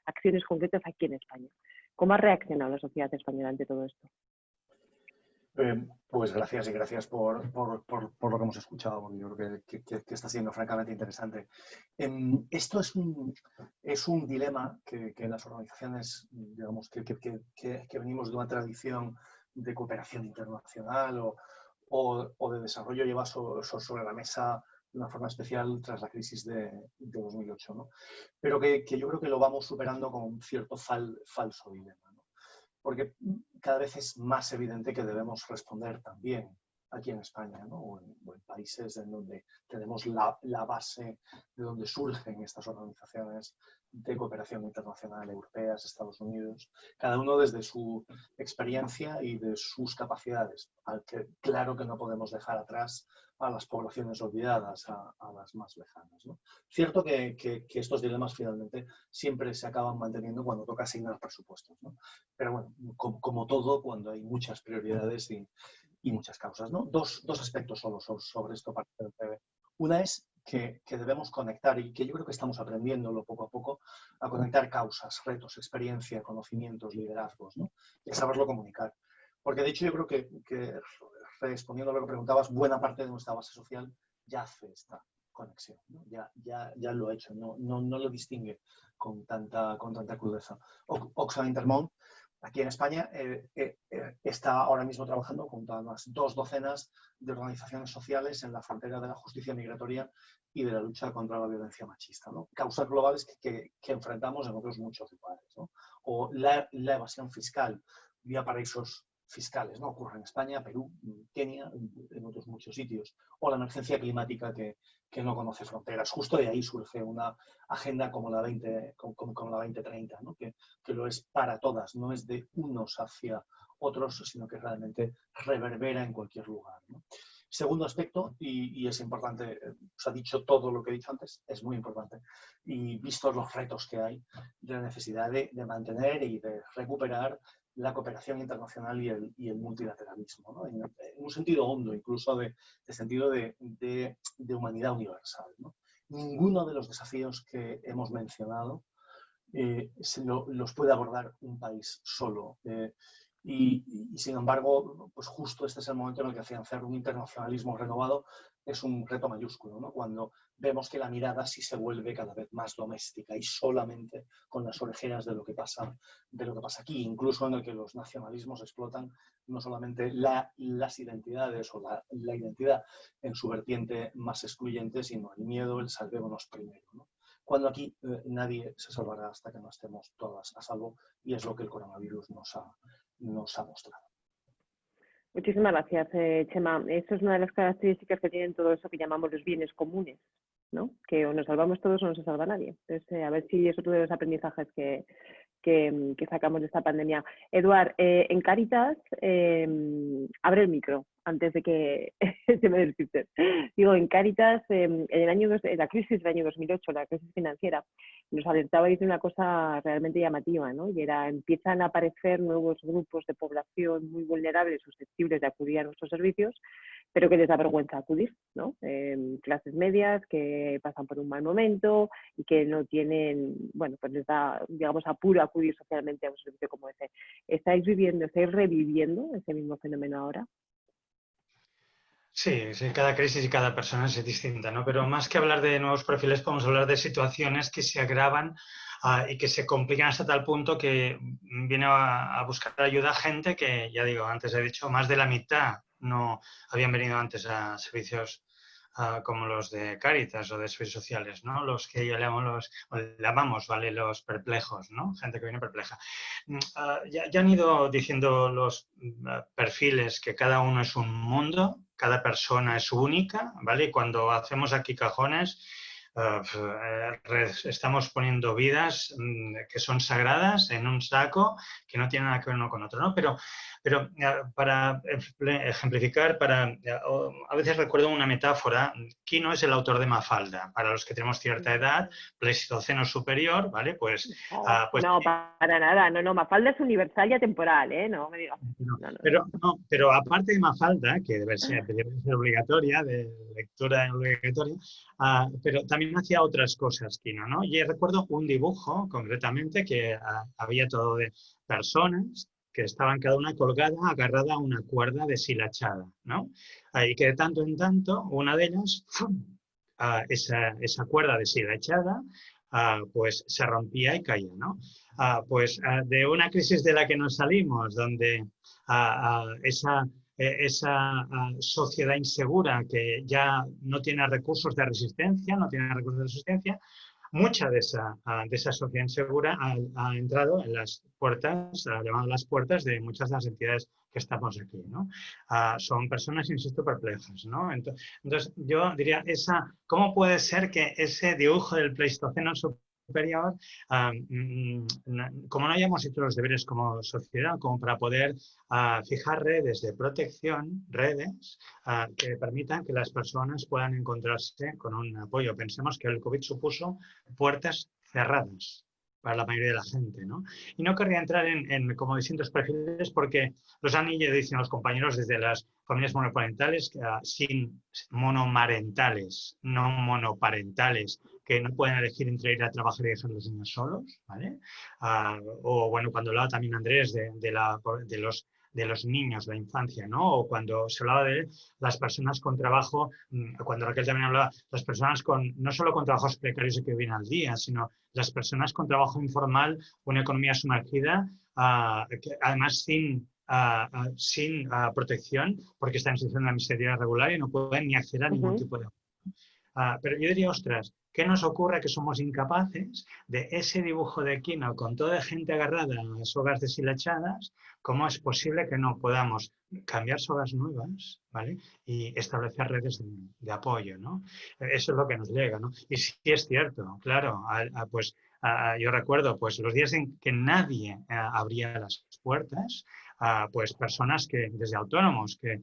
acciones concretas aquí en España. ¿Cómo ha reaccionado la sociedad española ante todo esto? Pues gracias y gracias por lo que hemos escuchado. Yo creo que está siendo francamente interesante. Esto es un dilema que las organizaciones, digamos, que venimos de una tradición de cooperación internacional o de desarrollo lleva sobre la mesa de una forma especial tras la crisis de 2008, ¿no? Pero que yo creo que lo vamos superando con un cierto falso dilema, ¿no? Porque cada vez es más evidente que debemos responder también aquí en España, ¿no? o en países en donde tenemos la base de donde surgen estas organizaciones de cooperación internacional, europeas, Estados Unidos, cada uno desde su experiencia y de sus capacidades. Claro que no podemos dejar atrás a las poblaciones olvidadas, a las más lejanas, ¿no? Cierto que estos dilemas finalmente siempre se acaban manteniendo cuando toca asignar presupuestos, ¿no? Pero bueno, como todo, cuando hay muchas prioridades y muchas causas, ¿no? Dos aspectos solo sobre esto para ser breve. Una es que debemos conectar, y que yo creo que estamos aprendiéndolo poco a poco, a conectar causas, retos, experiencia, conocimientos, liderazgos, ¿no? Y a saberlo comunicar. Porque de hecho yo creo que respondiendo a lo que preguntabas, buena parte de nuestra base social ya hace esta conexión, ¿no? Ya lo ha hecho, no lo distingue con tanta crudeza. Oxfam Intermón, aquí en España, está ahora mismo trabajando junto a unas 2 docenas de organizaciones sociales en la frontera de la justicia migratoria y de la lucha contra la violencia machista, ¿no? Causas globales que enfrentamos en otros muchos lugares, ¿no? O la evasión fiscal vía paraísos fiscales, ¿no? Ocurre en España, Perú, Kenia, en otros muchos sitios. O la emergencia climática que no conoce fronteras. Justo de ahí surge una agenda como la 2030, ¿no? Que lo es para todas, no es de unos hacia otros, sino que realmente reverbera en cualquier lugar, ¿no? Segundo aspecto, y es importante, os ha dicho todo lo que he dicho antes, es muy importante, y vistos los retos que hay, de la necesidad de mantener y de recuperar la cooperación internacional y el multilateralismo, ¿no? En un sentido hondo, incluso de sentido de humanidad universal, ¿no? Ninguno de los desafíos que hemos mencionado los puede abordar un país solo. Y sin embargo, pues justo este es el momento en el que financiar un internacionalismo renovado es un reto mayúsculo, ¿no? Cuando vemos que la mirada sí se vuelve cada vez más doméstica y solamente con las orejeras de lo que pasa aquí, incluso en el que los nacionalismos explotan no solamente las identidades o la identidad en su vertiente más excluyente, sino el miedo, el salvémonos primero, ¿no? Cuando aquí nadie se salvará hasta que no estemos todas a salvo, y es lo que el coronavirus nos ha mostrado. Muchísimas gracias, Chema. Eso es una de las características que tienen todo eso que llamamos los bienes comunes, ¿no? Que o nos salvamos todos o no se salva nadie. Entonces, a ver si es otro de los aprendizajes que sacamos de esta pandemia. Eduard, en Cáritas, abre el micro antes de que se me despiste. Digo, en Cáritas, en la crisis del año 2008, la crisis financiera, nos alertabais de una cosa realmente llamativa, ¿no? Y era, empiezan a aparecer nuevos grupos de población muy vulnerables, susceptibles de acudir a nuestros servicios, pero que les da vergüenza acudir, ¿no? Clases medias que pasan por un mal momento y que no tienen, bueno, pues les da, digamos, apuro acudir socialmente a un servicio como ese. ¿Estáis reviviendo ese mismo fenómeno ahora? Sí, sí, cada crisis y cada persona es distinta, ¿no? Pero más que hablar de nuevos perfiles, podemos hablar de situaciones que se agravan y que se complican hasta tal punto que viene a buscar ayuda gente que, ya digo, antes he dicho, más de la mitad no habían venido antes a servicios como los de Cáritas o de servicios sociales, ¿no? Los que llamamos, ¿vale? Los perplejos, ¿no? Gente que viene perpleja. Ya han ido diciendo los perfiles que cada uno es un mundo, cada persona es única, ¿vale? Y cuando hacemos aquí cajones, estamos poniendo vidas que son sagradas en un saco que no tienen nada que ver uno con otro, ¿no? Pero para ejemplificar, a veces recuerdo una metáfora. Quino es el autor de Mafalda. Para los que tenemos cierta edad, Pleistoceno superior, ¿vale? Pues no, para nada. No, Mafalda es universal y atemporal, ¿eh? No me digas. Pero aparte de Mafalda, que debe ser obligatoria, de lectura obligatoria, pero también hacía otras cosas, Quino, ¿no? Y recuerdo un dibujo, concretamente, que había todo de personas que estaban cada una colgada, agarrada a una cuerda deshilachada, ¿no? Y que de tanto en tanto, una de ellas, esa cuerda deshilachada, pues se rompía y caía, ¿no? Pues de una crisis de la que nos salimos, donde esa sociedad insegura que ya no tiene recursos de resistencia, mucha de esa sociedad insegura ha entrado en las puertas, ha llamado a las puertas de muchas de las entidades que estamos aquí, ¿no? Son personas, insisto, perplejas, ¿no? Entonces yo diría, ¿cómo puede ser que ese dibujo del Pleistoceno superior, como no hayamos hecho los deberes como sociedad, como para poder fijar redes de protección, redes que permitan que las personas puedan encontrarse con un apoyo? Pensemos que el COVID supuso puertas cerradas para la mayoría de la gente, ¿no? Y no querría entrar en como distintos perfiles porque los han ido diciendo los compañeros desde las familias monoparentales, sin monomarentales, no monoparentales, que no pueden elegir entre ir a trabajar y dejar a los niños solos, ¿vale? O bueno, cuando hablaba también Andrés de los niños, la infancia, ¿no? O cuando se hablaba de las personas con trabajo, cuando Raquel también hablaba, las personas no solo con trabajos precarios y que viven al día, sino las personas con trabajo informal, una economía sumergida, además sin protección, porque están en situación de miseria regular y no pueden ni acceder a ningún tipo de... pero yo diría, ostras, ¿qué nos ocurre que somos incapaces de ese dibujo de Quino con toda gente agarrada a sogas deshilachadas? ¿Cómo es posible que no podamos cambiar sogas nuevas, ¿vale? Y establecer redes de apoyo, ¿no? Eso es lo que nos llega, ¿no? Y sí es cierto, claro, pues yo recuerdo pues los días en que nadie abría las puertas, pues personas que, desde autónomos, que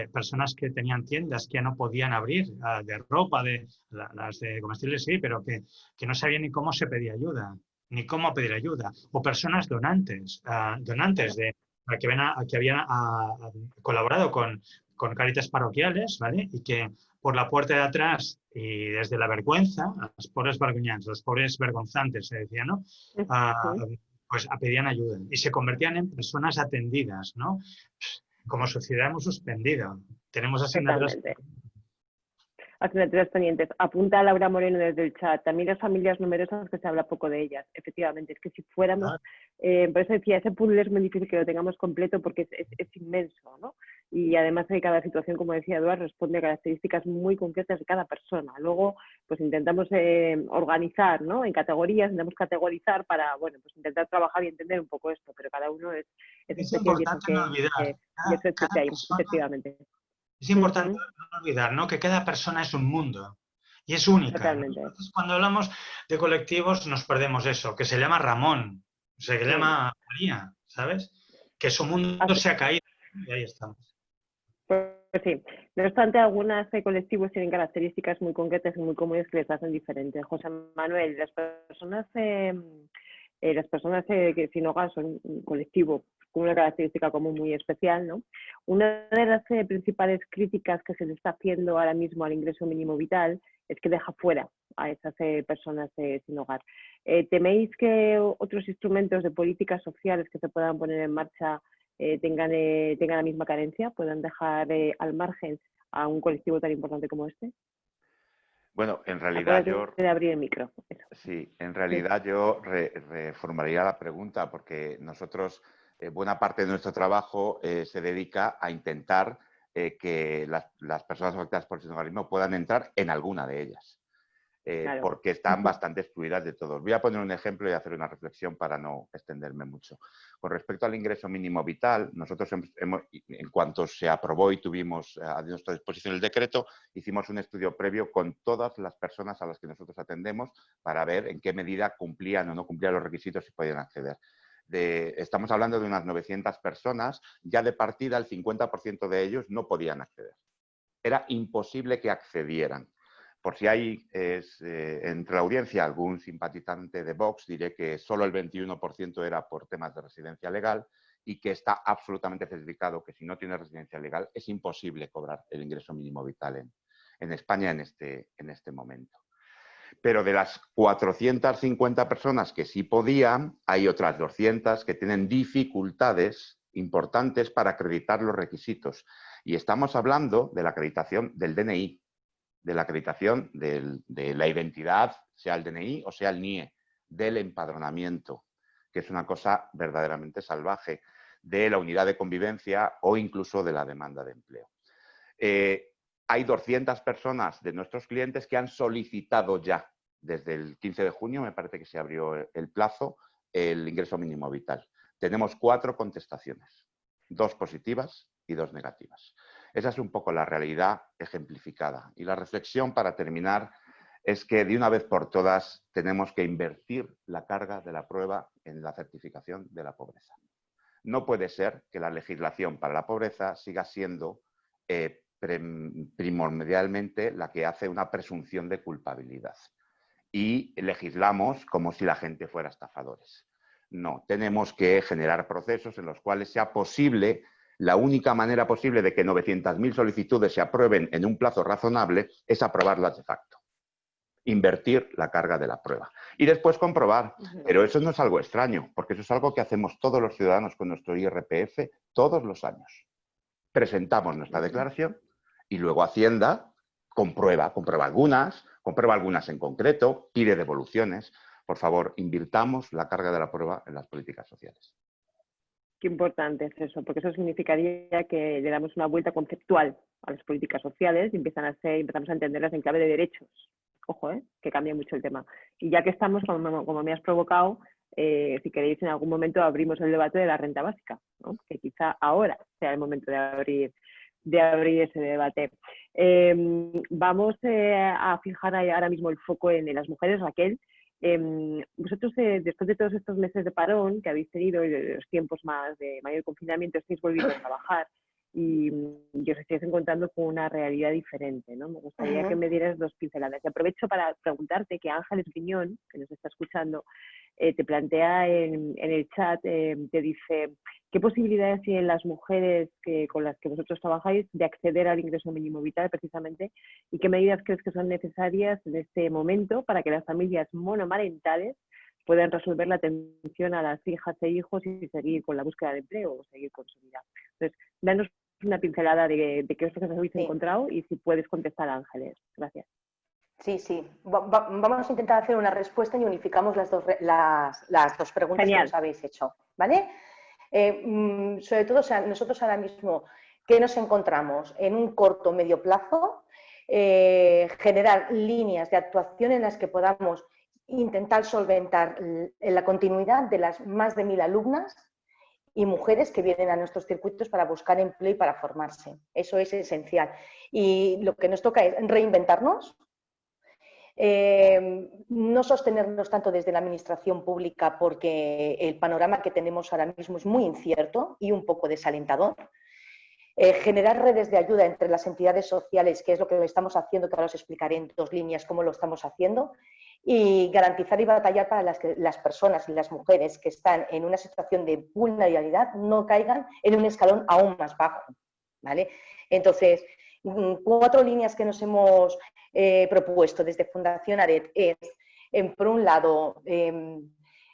personas que tenían tiendas que no podían abrir, de ropa, las de comestibles sí, pero que no sabían ni cómo se pedía ayuda, ni cómo pedir ayuda. O personas donantes que habían colaborado con Cáritas parroquiales, ¿vale? Y que por la puerta de atrás y desde la vergüenza, los pobres vergonzantes, se decía, ¿no? pues pedían ayuda y se convertían en personas atendidas, ¿no? Como sociedad hemos suspendido. Tenemos asignaturas... Asignaturas pendientes. Apunta a Laura Moreno desde el chat. También las familias numerosas, que se habla poco de ellas. Efectivamente, es que si fuéramos... por eso decía, ese puzzle es muy difícil que lo tengamos completo porque es inmenso, ¿no? Y además de cada situación, como decía Eduard, responde a características muy concretas de cada persona. Luego, pues intentamos organizar, ¿no? En categorías, intentamos categorizar para, bueno, pues intentar trabajar y entender un poco esto, pero cada uno es especial y importante no olvidar. efectivamente. Es importante no olvidar, ¿no? Que cada persona es un mundo y es única. Totalmente. Entonces, cuando hablamos de colectivos nos perdemos eso, que se llama Ramón, se llama María, ¿sabes? Que su mundo se ha caído y ahí estamos. Pues sí. No obstante, algunos colectivos tienen características muy concretas y muy comunes que les hacen diferentes. José Manuel, las personas que sin hogar son un colectivo con una característica común muy especial, ¿no? Una de las principales críticas que se le está haciendo ahora mismo al ingreso mínimo vital es que deja fuera a esas personas sin hogar. ¿Teméis que otros instrumentos de políticas sociales que se puedan poner en marcha tengan la misma carencia, puedan dejar al margen a un colectivo tan importante como este? Bueno, en realidad de abrir el micro. Eso. Sí, en realidad yo reformularía la pregunta porque nosotros, buena parte de nuestro trabajo se dedica a intentar que las personas afectadas por el sinhogarismo puedan entrar en alguna de ellas. Claro. Porque están bastante excluidas de todos. Voy a poner un ejemplo y hacer una reflexión para no extenderme mucho. Con respecto al ingreso mínimo vital, nosotros en cuanto se aprobó y tuvimos a nuestra disposición el decreto, hicimos un estudio previo con todas las personas a las que nosotros atendemos para ver en qué medida cumplían o no cumplían los requisitos y podían acceder. Estamos hablando de unas 900 personas, ya de partida el 50% de ellos no podían acceder. Era imposible que accedieran. Por si hay entre la audiencia algún simpatizante de Vox, diré que solo el 21% era por temas de residencia legal y que está absolutamente certificado que si no tienes residencia legal es imposible cobrar el ingreso mínimo vital en España en este momento. Pero de las 450 personas que sí podían, hay otras 200 que tienen dificultades importantes para acreditar los requisitos. Y estamos hablando de la acreditación del DNI, de la acreditación de la identidad, sea el DNI o sea el NIE, del empadronamiento, que es una cosa verdaderamente salvaje, de la unidad de convivencia o incluso de la demanda de empleo. Hay 200 personas de nuestros clientes que han solicitado ya, desde el 15 de junio, me parece que se abrió el plazo, el ingreso mínimo vital. Tenemos 4 contestaciones, 2 positivas y 2 negativas. Esa es un poco la realidad ejemplificada. Y la reflexión, para terminar, es que de una vez por todas tenemos que invertir la carga de la prueba en la certificación de la pobreza. No puede ser que la legislación para la pobreza siga siendo primordialmente la que hace una presunción de culpabilidad. Y legislamos como si la gente fuera estafadores. No, tenemos que generar procesos en los cuales sea posible. La única manera posible de que 900.000 solicitudes se aprueben en un plazo razonable es aprobarlas de facto. Invertir la carga de la prueba. Y después comprobar. Pero eso no es algo extraño, porque eso es algo que hacemos todos los ciudadanos con nuestro IRPF todos los años. Presentamos nuestra declaración y luego Hacienda comprueba algunas en concreto, pide devoluciones. Por favor, invirtamos la carga de la prueba en las políticas sociales. Qué importante es eso, porque eso significaría que le damos una vuelta conceptual a las políticas sociales y empezamos a entenderlas en clave de derechos. Ojo, que cambia mucho el tema. Y ya que estamos, como me has provocado, si queréis en algún momento abrimos el debate de la renta básica, ¿no? Que quizá ahora sea el momento de abrir ese debate. Vamos a fijar ahora mismo el foco en las mujeres, Raquel. Vosotros, después de todos estos meses de parón que habéis tenido y de los tiempos más de mayor confinamiento, estáis volviendo a trabajar y os estáis encontrando con una realidad diferente, ¿no? Me gustaría que me dieras 2 pinceladas. Y aprovecho para preguntarte que Ángeles Griñón, que nos está escuchando, te plantea en el chat, te dice, ¿qué posibilidades tienen las mujeres con las que vosotros trabajáis de acceder al ingreso mínimo vital precisamente? ¿Y qué medidas crees que son necesarias en este momento para que las familias monomarentales puedan resolver la atención a las hijas e hijos y seguir con la búsqueda de empleo o seguir con su vida. Entonces, danos una pincelada de qué es lo que habéis encontrado y si puedes contestar a Ángeles. Gracias. Sí. Vamos a intentar hacer una respuesta y unificamos las dos preguntas que nos habéis hecho, ¿vale? Sobre todo, nosotros ahora mismo, ¿qué nos encontramos? En un corto o medio plazo, generar líneas de actuación en las que podamos intentar solventar la continuidad de las más de 1000 alumnas y mujeres que vienen a nuestros circuitos para buscar empleo y para formarse. Eso es esencial. Y lo que nos toca es reinventarnos, no sostenernos tanto desde la administración pública porque el panorama que tenemos ahora mismo es muy incierto y un poco desalentador. Generar redes de ayuda entre las entidades sociales, que es lo que estamos haciendo, que ahora os explicaré en 2 líneas cómo lo estamos haciendo, y garantizar y batallar para que las personas y las mujeres que están en una situación de vulnerabilidad no caigan en un escalón aún más bajo, ¿vale? Entonces, 4 líneas que nos hemos propuesto desde Fundación ARED es, por un lado,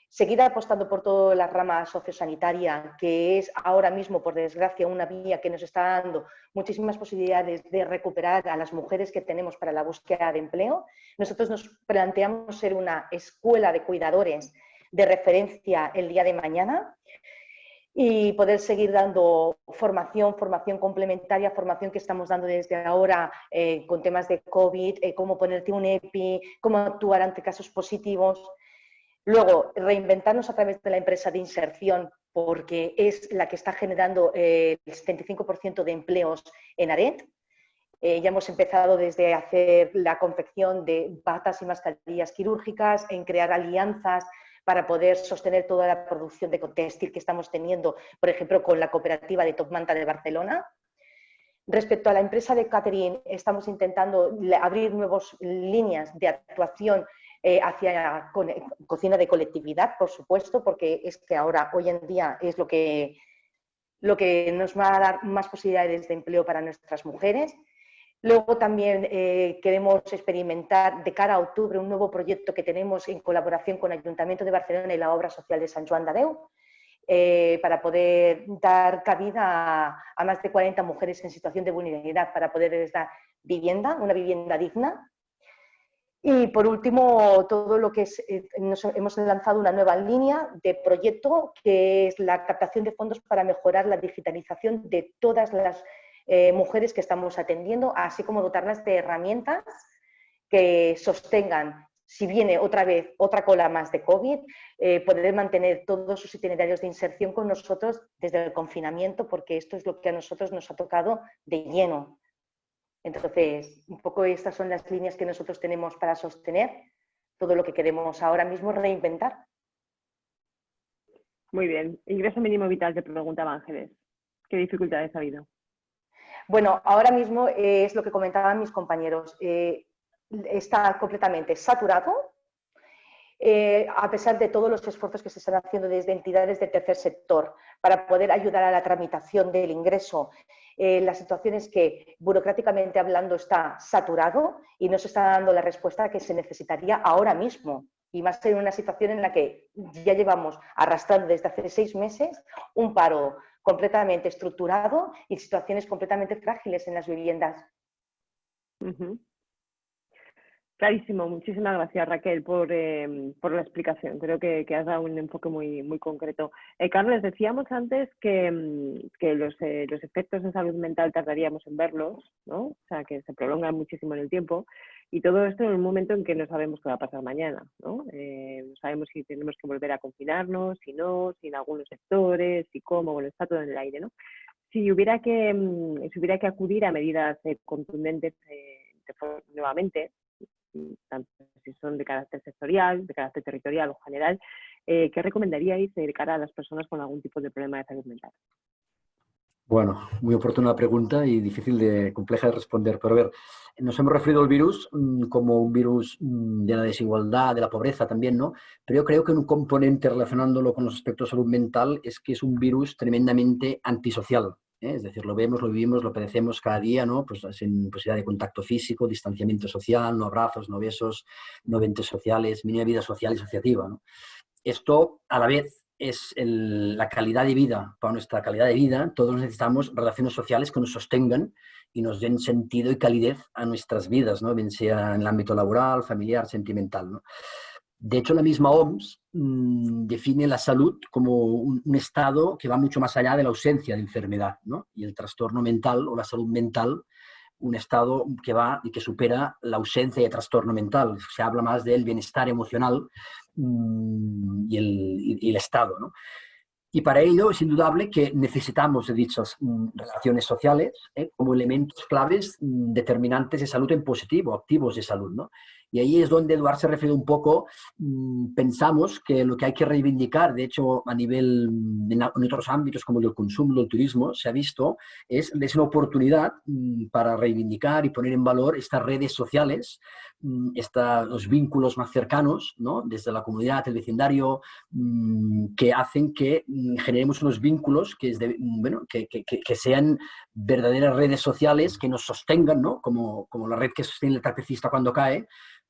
seguir apostando por toda la rama sociosanitaria, que es ahora mismo, por desgracia, una vía que nos está dando muchísimas posibilidades de recuperar a las mujeres que tenemos para la búsqueda de empleo. Nosotros nos planteamos ser una escuela de cuidadores de referencia el día de mañana y poder seguir dando formación complementaria, formación que estamos dando desde ahora con temas de COVID, cómo ponerte un EPI, cómo actuar ante casos positivos. Luego, reinventarnos a través de la empresa de inserción, porque es la que está generando el 75% de empleos en ARED. Ya hemos empezado desde hacer la confección de batas y mascarillas quirúrgicas, en crear alianzas para poder sostener toda la producción de textil que estamos teniendo, por ejemplo, con la cooperativa de Top Manta de Barcelona. Respecto a la empresa de catering, estamos intentando abrir nuevas líneas de actuación hacia cocina de colectividad, por supuesto, porque es que ahora, hoy en día, es lo que nos va a dar más posibilidades de empleo para nuestras mujeres. Luego también queremos experimentar de cara a octubre un nuevo proyecto que tenemos en colaboración con el Ayuntamiento de Barcelona y la Obra Social de Sant Joan de Déu, para poder dar cabida a más de 40 mujeres en situación de vulnerabilidad para poderles dar vivienda, una vivienda digna. Y por último, todo lo que es, hemos lanzado una nueva línea de proyecto que es la captación de fondos para mejorar la digitalización de todas las mujeres que estamos atendiendo, así como dotarlas de herramientas que sostengan, si viene otra vez otra cola más de COVID, poder mantener todos sus itinerarios de inserción con nosotros desde el confinamiento, porque esto es lo que a nosotros nos ha tocado de lleno. Entonces, un poco estas son las líneas que nosotros tenemos para sostener todo lo que queremos ahora mismo reinventar. Muy bien. Ingreso mínimo vital, te preguntaba Ángeles. ¿Qué dificultades ha habido? Bueno, ahora mismo es lo que comentaban mis compañeros. Está completamente saturado, a pesar de todos los esfuerzos que se están haciendo desde entidades del tercer sector para poder ayudar a la tramitación del ingreso. La situación es que, burocráticamente hablando, está saturado y no se está dando la respuesta que se necesitaría ahora mismo. Y más en una situación en la que ya llevamos arrastrando desde hace 6 meses un paro completamente estructurado y situaciones completamente frágiles en las viviendas. Clarísimo, muchísimas gracias Raquel por la explicación. Creo que has dado un enfoque muy concreto. Carlos, decíamos antes que los efectos en salud mental tardaríamos en verlos, ¿no? O sea, que se prolongan muchísimo en el tiempo, y todo esto en un momento en que no sabemos qué va a pasar mañana, ¿no? No sabemos si tenemos que volver a confinarnos, si no, si en algunos sectores, si cómo, bueno, está todo en el aire, ¿no? Si hubiera que acudir a medidas contundentes nuevamente, tanto si son de carácter sectorial, de carácter territorial o general, ¿qué recomendaríais de cara a las personas con algún tipo de problema de salud mental? Bueno, muy oportuna pregunta y compleja de responder. Pero a ver, nos hemos referido al virus como un virus de la desigualdad, de la pobreza también, ¿no? Pero yo creo que un componente relacionándolo con los aspectos de salud mental es que es un virus tremendamente antisocial. Es decir, lo vemos, lo vivimos, lo padecemos cada día, ¿no? Pues sin posibilidad de contacto físico, distanciamiento social, no abrazos, no besos, no eventos sociales, mínima vida social y asociativa, ¿no? Esto, a la vez, es la calidad de vida. Para nuestra calidad de vida, todos necesitamos relaciones sociales que nos sostengan y nos den sentido y calidez a nuestras vidas, ¿no? Bien sea en el ámbito laboral, familiar, sentimental, ¿no? De hecho, la misma OMS define la salud como un estado que va mucho más allá de la ausencia de enfermedad, ¿no? Y el trastorno mental o la salud mental, un estado que va y que supera la ausencia de trastorno mental. Se habla más del bienestar emocional y el estado, ¿no? Y para ello es indudable que necesitamos de dichas relaciones sociales como elementos claves determinantes de salud en positivo, activos de salud, ¿no? Y ahí es donde Eduard se refiere un poco, pensamos que lo que hay que reivindicar, de hecho a nivel, en otros ámbitos como el consumo, el turismo, se ha visto, es una oportunidad para reivindicar y poner en valor estas redes sociales, los vínculos más cercanos, ¿no? Desde la comunidad, el vecindario, que hacen que generemos unos vínculos que sean verdaderas redes sociales que nos sostengan, ¿no? Como la red que sostiene el trapecista cuando cae,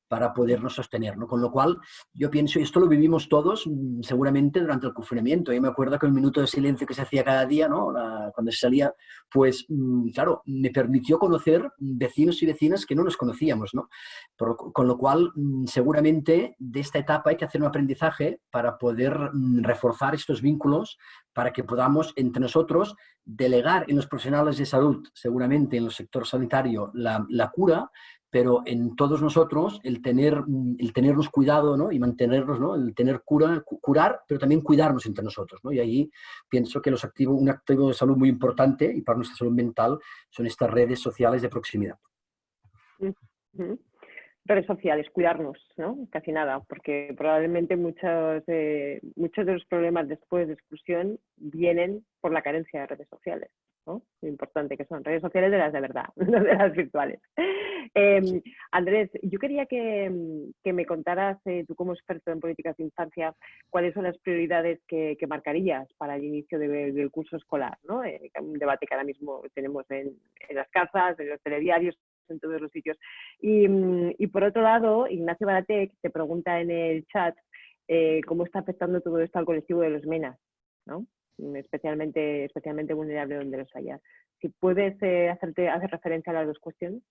para podernos sostener, ¿no? Con lo cual, yo pienso, y esto lo vivimos todos seguramente durante el confinamiento. Yo me acuerdo que el minuto de silencio que se hacía cada día, ¿no? Cuando se salía, pues, claro, me permitió conocer vecinos y vecinas que no nos conocíamos, ¿no? Con lo cual, seguramente de esta etapa hay que hacer un aprendizaje para poder reforzar estos vínculos, para que podamos entre nosotros delegar en los profesionales de salud, seguramente en el sector sanitario, la cura, pero en todos nosotros el tenernos cuidado, ¿no? Y mantenernos, ¿no? El tener curar, pero también cuidarnos entre nosotros, ¿no? Y ahí pienso que un activo de salud muy importante y para nuestra salud mental son estas redes sociales de proximidad. Redes sociales, cuidarnos, ¿no? Casi nada, porque probablemente muchos de los problemas después de exclusión vienen por la carencia de redes sociales, ¿no? Lo importante que son redes sociales de las de verdad, no de las virtuales. Andrés, yo quería que me contaras, tú como experto en políticas de infancia, cuáles son las prioridades que marcarías para el inicio del curso escolar, ¿no? Un debate que ahora mismo tenemos en las casas, en los telediarios, en todos los sitios. Y por otro lado, Ignacio Baratec te pregunta en el chat cómo está afectando todo esto al colectivo de los MENAs, ¿no? Especialmente vulnerable donde los haya. Si puedes hacer referencia a las dos cuestiones.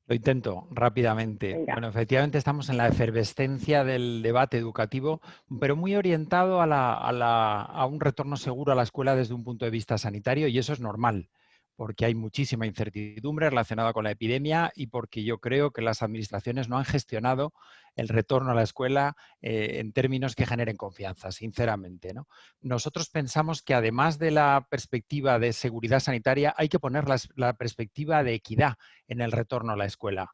Lo intento rápidamente. Venga. Bueno, efectivamente estamos en la efervescencia del debate educativo, pero muy orientado a un retorno seguro a la escuela desde un punto de vista sanitario, y eso es normal, porque hay muchísima incertidumbre relacionada con la epidemia y porque yo creo que las administraciones no han gestionado el retorno a la escuela en términos que generen confianza, sinceramente, ¿no? Nosotros pensamos que además de la perspectiva de seguridad sanitaria hay que poner la perspectiva de equidad en el retorno a la escuela,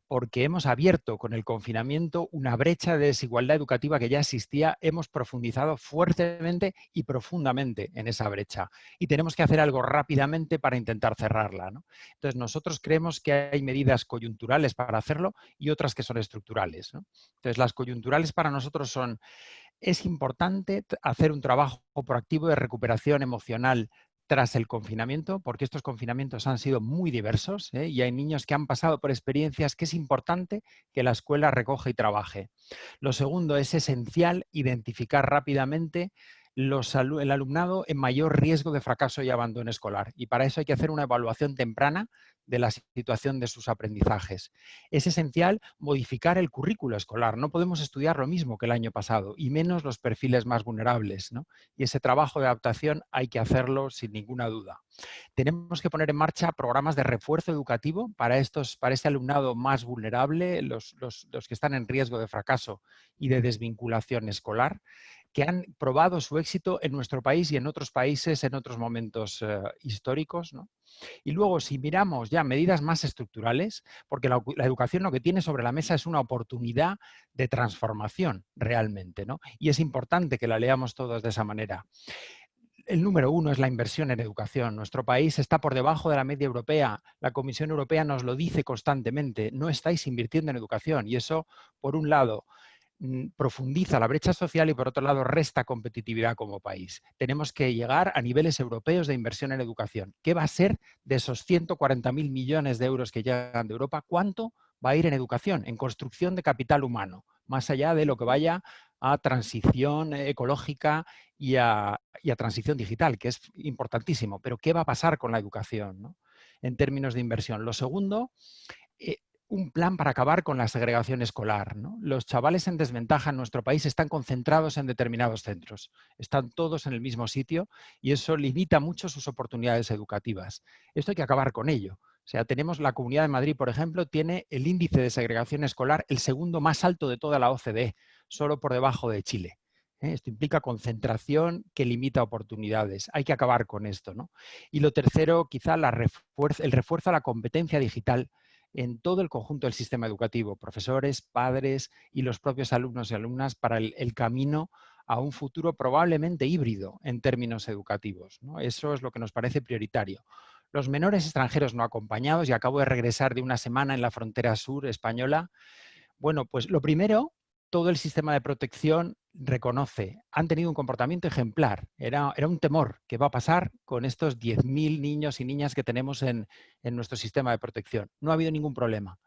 porque hemos abierto con el confinamiento una brecha de desigualdad educativa que ya existía, hemos profundizado fuertemente y profundamente en esa brecha y tenemos que hacer algo rápidamente para intentar cerrarla, ¿no? Entonces nosotros creemos que hay medidas coyunturales para hacerlo y otras que son estructurales, ¿no? Entonces las coyunturales para nosotros es importante hacer un trabajo proactivo de recuperación emocional tras el confinamiento, porque estos confinamientos han sido muy diversos, y hay niños que han pasado por experiencias que es importante que la escuela recoja y trabaje. Lo segundo, es esencial identificar rápidamente el alumnado en mayor riesgo de fracaso y abandono escolar, y para eso hay que hacer una evaluación temprana de la situación de sus aprendizajes. Es esencial modificar el currículo escolar, no podemos estudiar lo mismo que el año pasado, y menos los perfiles más vulnerables, ¿no? Y ese trabajo de adaptación hay que hacerlo sin ninguna duda. Tenemos que poner en marcha programas de refuerzo educativo para este alumnado más vulnerable, los que están en riesgo de fracaso y de desvinculación escolar, que han probado su éxito en nuestro país y en otros países en otros momentos históricos, ¿no? Y luego, si miramos ya medidas más estructurales, porque la educación lo que tiene sobre la mesa es una oportunidad de transformación realmente, ¿no? Y es importante que la leamos todos de esa manera. El número uno es la inversión en educación. Nuestro país está por debajo de la media europea. La Comisión Europea nos lo dice constantemente. No estáis invirtiendo en educación y eso, por un lado, profundiza la brecha social y por otro lado resta competitividad como país. Tenemos que llegar a niveles europeos de inversión en educación. ¿Qué va a ser de esos 140.000 millones de euros que llegan de Europa? ¿Cuánto va a ir en educación, en construcción de capital humano? Más allá de lo que vaya a transición ecológica y a transición digital, que es importantísimo. Pero ¿qué va a pasar con la educación, ¿no?, en términos de inversión? Lo segundo, un plan para acabar con la segregación escolar, ¿no? Los chavales en desventaja en nuestro país están concentrados en determinados centros, están todos en el mismo sitio y eso limita mucho sus oportunidades educativas. Esto hay que acabar con ello. O sea, tenemos la Comunidad de Madrid, por ejemplo, tiene el índice de segregación escolar el segundo más alto de toda la OCDE, solo por debajo de Chile. Esto implica concentración que limita oportunidades. Hay que acabar con esto, ¿no? Y lo tercero, quizá el refuerzo a la competencia digital en todo el conjunto del sistema educativo, profesores, padres y los propios alumnos y alumnas, para el camino a un futuro probablemente híbrido en términos educativos, ¿no? Eso es lo que nos parece prioritario. Los menores extranjeros no acompañados, y acabo de regresar de una semana en la frontera sur española. Bueno, pues lo primero, todo el sistema de protección reconoce, han tenido un comportamiento ejemplar. Era un temor. ¿Qué va a pasar con estos 10.000 niños y niñas que tenemos en nuestro sistema de protección? No ha habido ningún problema.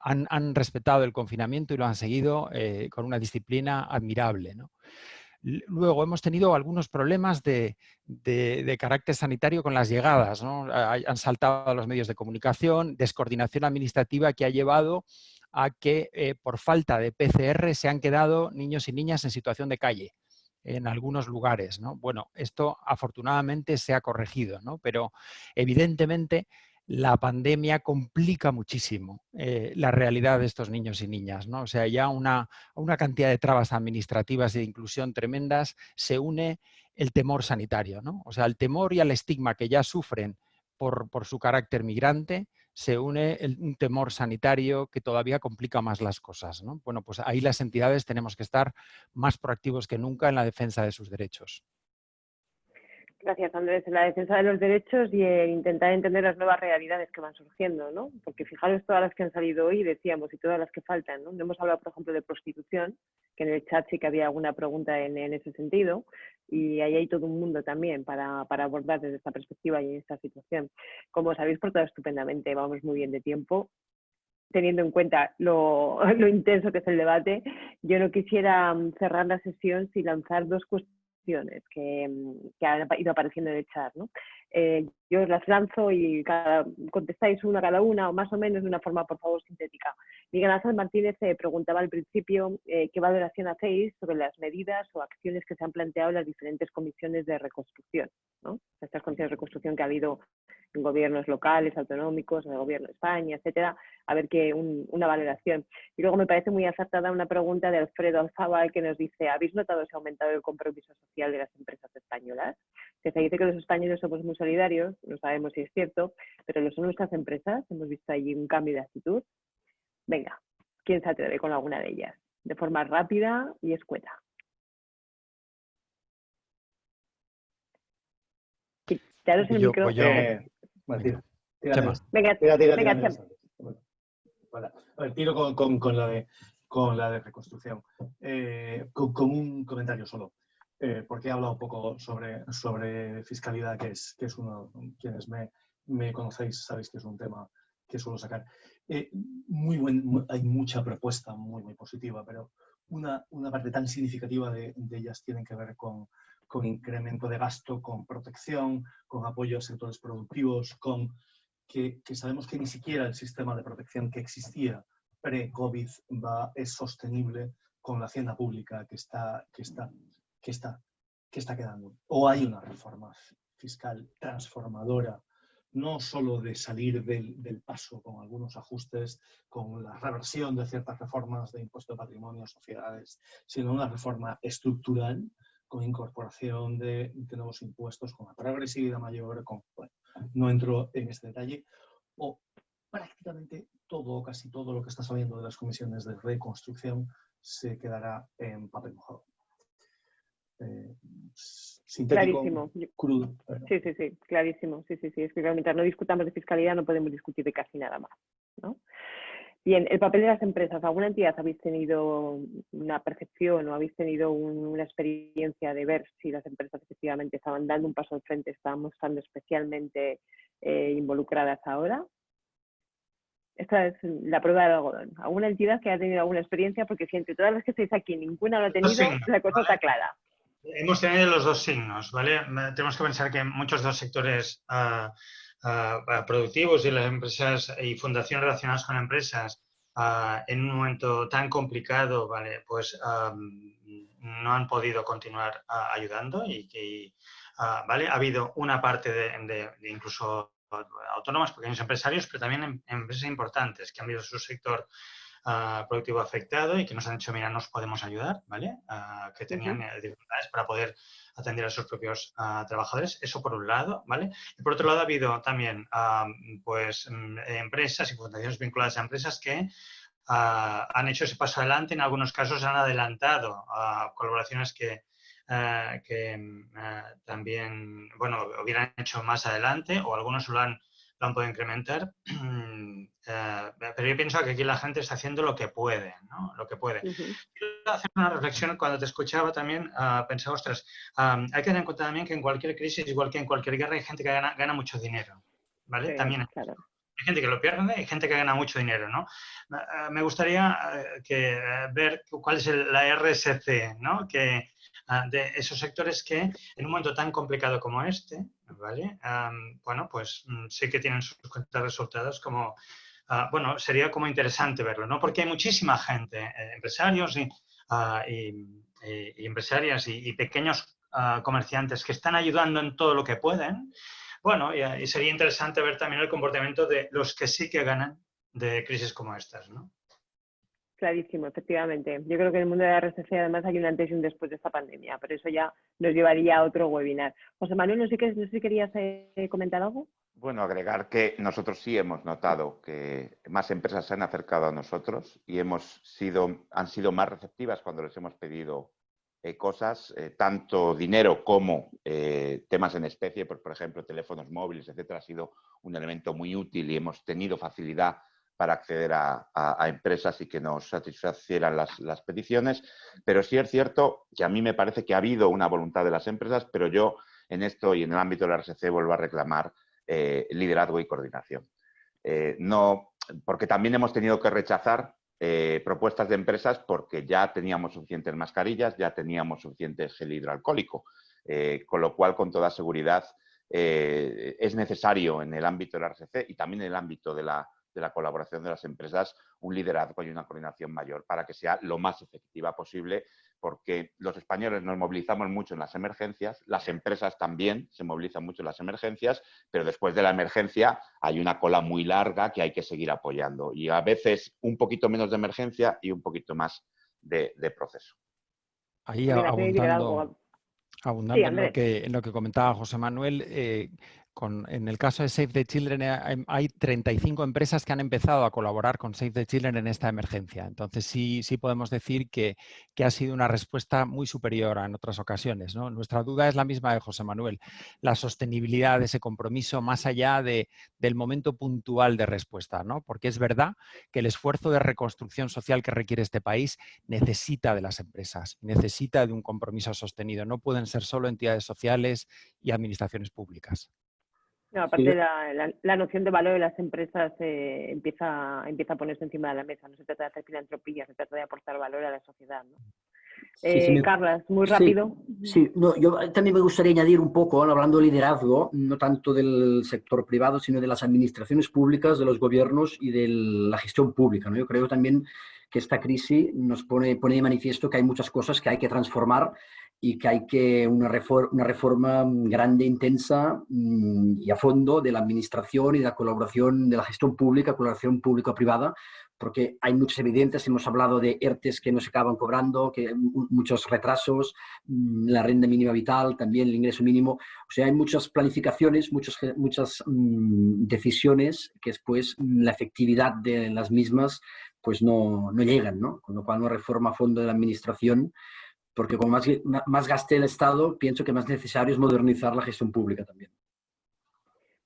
Han respetado el confinamiento y lo han seguido con una disciplina admirable, ¿no? Luego hemos tenido algunos problemas de carácter sanitario con las llegadas, ¿no? Han saltado a los medios de comunicación, descoordinación administrativa que ha llevado a que por falta de PCR se han quedado niños y niñas en situación de calle en algunos lugares, ¿no? Bueno, esto afortunadamente se ha corregido, ¿no? Pero evidentemente la pandemia complica muchísimo la realidad de estos niños y niñas, ¿no? O sea, ya una cantidad de trabas administrativas y de inclusión tremendas, se une el temor sanitario, ¿no? O sea, al temor y al estigma que ya sufren por su carácter migrante, se une un temor sanitario que todavía complica más las cosas, ¿no? Bueno, pues ahí las entidades tenemos que estar más proactivos que nunca en la defensa de sus derechos. Gracias, Andrés. En la defensa de los derechos y en intentar entender las nuevas realidades que van surgiendo, ¿no? Porque fijaros todas las que han salido hoy, decíamos, y todas las que faltan, ¿no? No hemos hablado, por ejemplo, de prostitución, que en el chat sí que había alguna pregunta en ese sentido, y ahí hay todo un mundo también para abordar desde esta perspectiva y en esta situación. Como os habéis portado estupendamente, vamos muy bien de tiempo. Teniendo en cuenta lo intenso que es el debate, yo no quisiera cerrar la sesión sin lanzar dos cuestiones que han ido apareciendo en el chat, ¿no? Yo os las lanzo y contestáis una cada una, o más o menos de una forma, por favor, sintética. Miguel Ángel Martínez preguntaba al principio qué valoración hacéis sobre las medidas o acciones que se han planteado en las diferentes comisiones de reconstrucción, ¿no? Estas comisiones de reconstrucción que ha habido en gobiernos locales, autonómicos, en el gobierno de España, etcétera, a ver una valoración. Y luego me parece muy acertada una pregunta de Alfredo Alzábal que nos dice: ¿habéis notado si ha aumentado el compromiso social de las empresas españolas? Que se dice que los españoles somos muy solidarios, no sabemos si es cierto, pero lo son nuestras empresas. Hemos visto allí un cambio de actitud. Venga, ¿quién se atreve con alguna de ellas? De forma rápida y escueta. Quitaros el micro. Martín, Chema. Venga, Chema. Bueno, a ver, tiro con la de reconstrucción. Con un comentario solo, porque he hablado un poco sobre fiscalidad, que es uno, quienes me conocéis sabéis que es un tema que suelo sacar. Hay mucha propuesta muy positiva, pero una parte tan significativa de ellas tienen que ver con incremento de gasto, con protección, con apoyo a sectores productivos, que sabemos que ni siquiera el sistema de protección que existía pre-COVID es sostenible con la hacienda pública que está quedando. O hay una reforma fiscal transformadora, no solo de salir del paso con algunos ajustes, con la reversión de ciertas reformas de impuesto de patrimonio, sociedades, sino una reforma estructural con incorporación de nuevos impuestos, con la progresividad mayor, bueno, no entro en este detalle, o prácticamente todo, casi todo lo que está saliendo de las comisiones de reconstrucción se quedará en papel mojado. Sintético, clarísimo. Crudo. Pero... Sí, clarísimo. Sí. Es que mientras no discutamos de fiscalidad no podemos discutir de casi nada más, ¿no? Bien, el papel de las empresas. ¿Alguna entidad habéis tenido una percepción o habéis tenido una experiencia de ver si las empresas efectivamente estaban dando un paso al frente, estaban estando especialmente involucradas ahora? Esta es la prueba del algodón. ¿Alguna entidad que haya tenido alguna experiencia? Porque si entre todas las que estáis aquí ninguna lo ha tenido, la cosa está clara. Hemos tenido los dos signos, ¿vale? Tenemos que pensar que muchos de los sectores productivos y las empresas y fundaciones relacionadas con empresas en un momento tan complicado, ¿vale? Pues no han podido continuar ayudando ¿vale? Ha habido una parte de incluso autónomos, pequeños empresarios, pero también empresas importantes que han visto su sector productivo afectado y que nos han dicho, mira, nos podemos ayudar, ¿vale? Que tenían dificultades para poder atender a sus propios trabajadores. Eso por un lado, ¿vale? Y por otro lado ha habido también, pues, empresas y fundaciones vinculadas a empresas que han hecho ese paso adelante. En algunos casos han adelantado colaboraciones que también, bueno, hubieran hecho más adelante, o algunos lo han podido incrementar. Pero yo pienso que aquí la gente está haciendo lo que puede, ¿no? Lo que puede. Quiero hacer una reflexión. Cuando te escuchaba también, pensaba, ostras, hay que tener en cuenta también que en cualquier crisis, igual que en cualquier guerra, hay gente que gana mucho dinero, ¿vale? Sí, también claro. hay gente que lo pierde y gente que gana mucho dinero, ¿no? Me gustaría ver cuál es la RSC, ¿no? De esos sectores que en un momento tan complicado como este, ¿vale? Bueno, pues sí que tienen sus cuentas de resultados como... bueno, sería como interesante verlo, ¿no? Porque hay muchísima gente, empresarios y empresarias y pequeños comerciantes que están ayudando en todo lo que pueden. Bueno, y sería interesante ver también el comportamiento de los que sí que ganan de crisis como estas, ¿no? Clarísimo, efectivamente. Yo creo que en el mundo de la RSC además hay un antes y un después de esta pandemia, pero eso ya nos llevaría a otro webinar. José Manuel, no sé si querías comentar algo. Bueno, agregar que nosotros sí hemos notado que más empresas se han acercado a nosotros y han sido más receptivas cuando les hemos pedido cosas, tanto dinero como temas en especie, pues, por ejemplo, teléfonos móviles, etcétera. Ha sido un elemento muy útil y hemos tenido facilidad para acceder a empresas y que nos satisfacieran las peticiones. Pero sí es cierto que a mí me parece que ha habido una voluntad de las empresas, pero yo en esto y en el ámbito de la RSC vuelvo a reclamar liderazgo y coordinación. No, porque también hemos tenido que rechazar propuestas de empresas porque ya teníamos suficientes mascarillas, ya teníamos suficiente gel hidroalcohólico, con lo cual, con toda seguridad, es necesario en el ámbito de la RSC y también en el ámbito de la colaboración de las empresas un liderazgo y una coordinación mayor para que sea lo más efectiva posible, porque los españoles nos movilizamos mucho en las emergencias, las empresas también se movilizan mucho en las emergencias, pero después de la emergencia hay una cola muy larga que hay que seguir apoyando y a veces un poquito menos de emergencia y un poquito más de proceso. Ahí abundando Sí, en lo que comentaba José Manuel, en el caso de Save the Children hay 35 empresas que han empezado a colaborar con Save the Children en esta emergencia. Entonces sí podemos decir que ha sido una respuesta muy superior a en otras ocasiones, ¿no? Nuestra duda es la misma de José Manuel, la sostenibilidad de ese compromiso más allá del momento puntual de respuesta, ¿no? Porque es verdad que el esfuerzo de reconstrucción social que requiere este país necesita de las empresas, necesita de un compromiso sostenido. No pueden ser solo entidades sociales y administraciones públicas. No, aparte la noción de valor de las empresas empieza a ponerse encima de la mesa. No se trata de hacer filantropía, se trata de aportar valor a la sociedad, ¿no? Carlas, muy rápido. Sí, no, yo también me gustaría añadir un poco, hablando de liderazgo, no tanto del sector privado, sino de las administraciones públicas, de los gobiernos y de la gestión pública, ¿no? Yo creo también que esta crisis nos pone de manifiesto que hay muchas cosas que hay que transformar y que hay que una reforma grande, intensa y a fondo de la administración y de la colaboración de la gestión pública, colaboración público-privada, porque hay muchos evidentes, hemos hablado de ERTES que no se acaban cobrando, que muchos retrasos, la renta mínima vital, también el ingreso mínimo. O sea, hay muchas planificaciones, muchas decisiones que después la efectividad de las mismas pues no llegan, ¿no? Con lo cual una reforma a fondo de la administración, porque como más gaste el Estado, pienso que más necesario es modernizar la gestión pública también.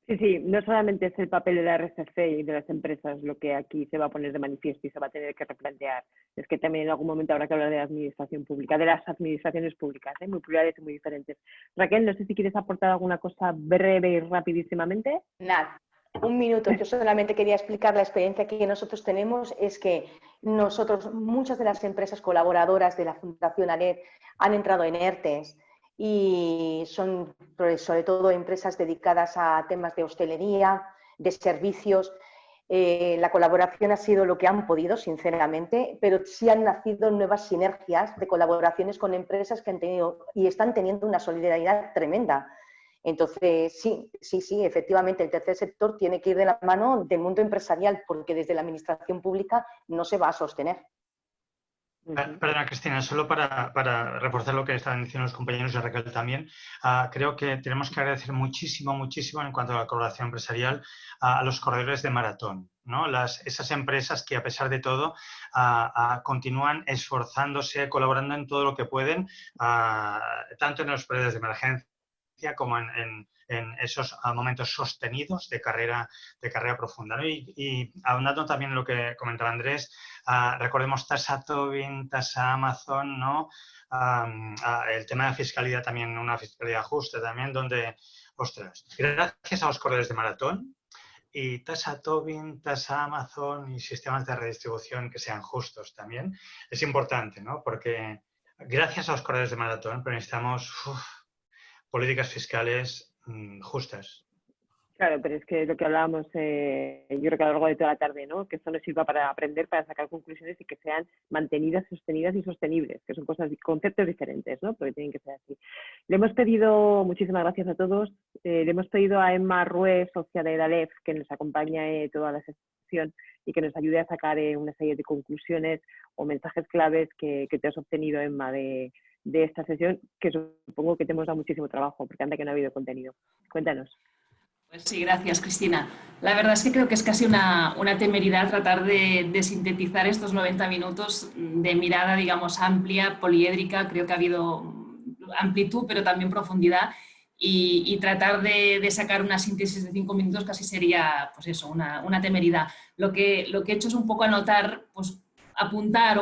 Sí, no solamente es el papel de la RSC y de las empresas lo que aquí se va a poner de manifiesto y se va a tener que replantear, es que también en algún momento habrá que hablar de la administración pública, de las administraciones públicas, muy plurales y muy diferentes. Raquel, no sé si quieres aportar alguna cosa breve y rapidísimamente. Nada, Un minuto, yo solamente quería explicar la experiencia que nosotros tenemos. Es que nosotros, muchas de las empresas colaboradoras de la Fundación ALEP han entrado en ERTES y son sobre todo empresas dedicadas a temas de hostelería, de servicios. La colaboración ha sido lo que han podido, sinceramente, pero sí han nacido nuevas sinergias de colaboraciones con empresas que han tenido y están teniendo una solidaridad tremenda. Entonces, sí, efectivamente, el tercer sector tiene que ir de la mano del mundo empresarial, porque desde la administración pública no se va a sostener. Perdona, Cristina, solo para reforzar lo que estaban diciendo los compañeros de Raquel también, creo que tenemos que agradecer muchísimo en cuanto a la colaboración empresarial a los corredores de maratón, ¿no? Esas empresas que, a pesar de todo, continúan esforzándose, colaborando en todo lo que pueden, tanto en los periodos de emergencia como en esos momentos sostenidos de carrera profunda, ¿no? Y ahondando también en lo que comentaba Andrés, recordemos tasa Tobin, tasa Amazon, ¿no? El tema de la fiscalidad también, una fiscalidad justa también, donde, ostras, gracias a los corredores de maratón y tasa Tobin, tasa Amazon y sistemas de redistribución que sean justos también, es importante, ¿no? Porque gracias a los corredores de maratón, pero necesitamos políticas fiscales justas. Claro, pero es que lo que hablábamos, yo creo que a lo largo de toda la tarde, ¿no? Que esto nos sirva para aprender, para sacar conclusiones y que sean mantenidas, sostenidas y sostenibles, que son conceptos diferentes, ¿no? Porque tienen que ser así. Le hemos pedido, muchísimas gracias a todos, le hemos pedido a Emma Ruiz, socia de la LEF, que nos acompañe toda la sesión y que nos ayude a sacar una serie de conclusiones o mensajes claves que te has obtenido, Emma, de esta sesión, que supongo que te hemos dado muchísimo trabajo, porque anda que no ha habido contenido. Cuéntanos. Pues sí, gracias, Cristina. La verdad es que creo que es casi una temeridad tratar de sintetizar estos 90 minutos de mirada, digamos, amplia, poliédrica. Creo que ha habido amplitud, pero también profundidad. Y tratar de sacar una síntesis de 5 minutos casi sería, pues eso, una temeridad. Lo que he hecho es un poco anotar, pues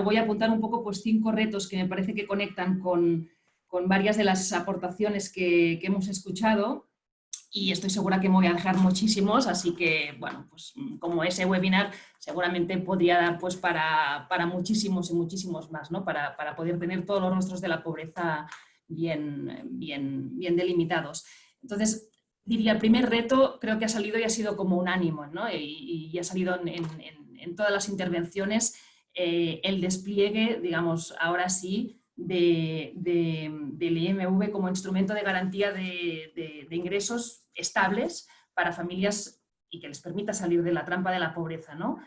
voy a apuntar un poco pues 5 retos que me parece que conectan con varias de las aportaciones que hemos escuchado, y estoy segura que me voy a dejar muchísimos, así que, bueno, pues como ese webinar seguramente podría dar pues para muchísimos y muchísimos más, ¿no? Para poder tener todos los rostros de la pobreza bien delimitados. Entonces, diría, el primer reto creo que ha salido y ha sido como un ánimo, ¿no? Y ha salido en todas las intervenciones, el despliegue, digamos, ahora sí, del IMV como instrumento de garantía de ingresos estables para familias y que les permita salir de la trampa de la pobreza, ¿no?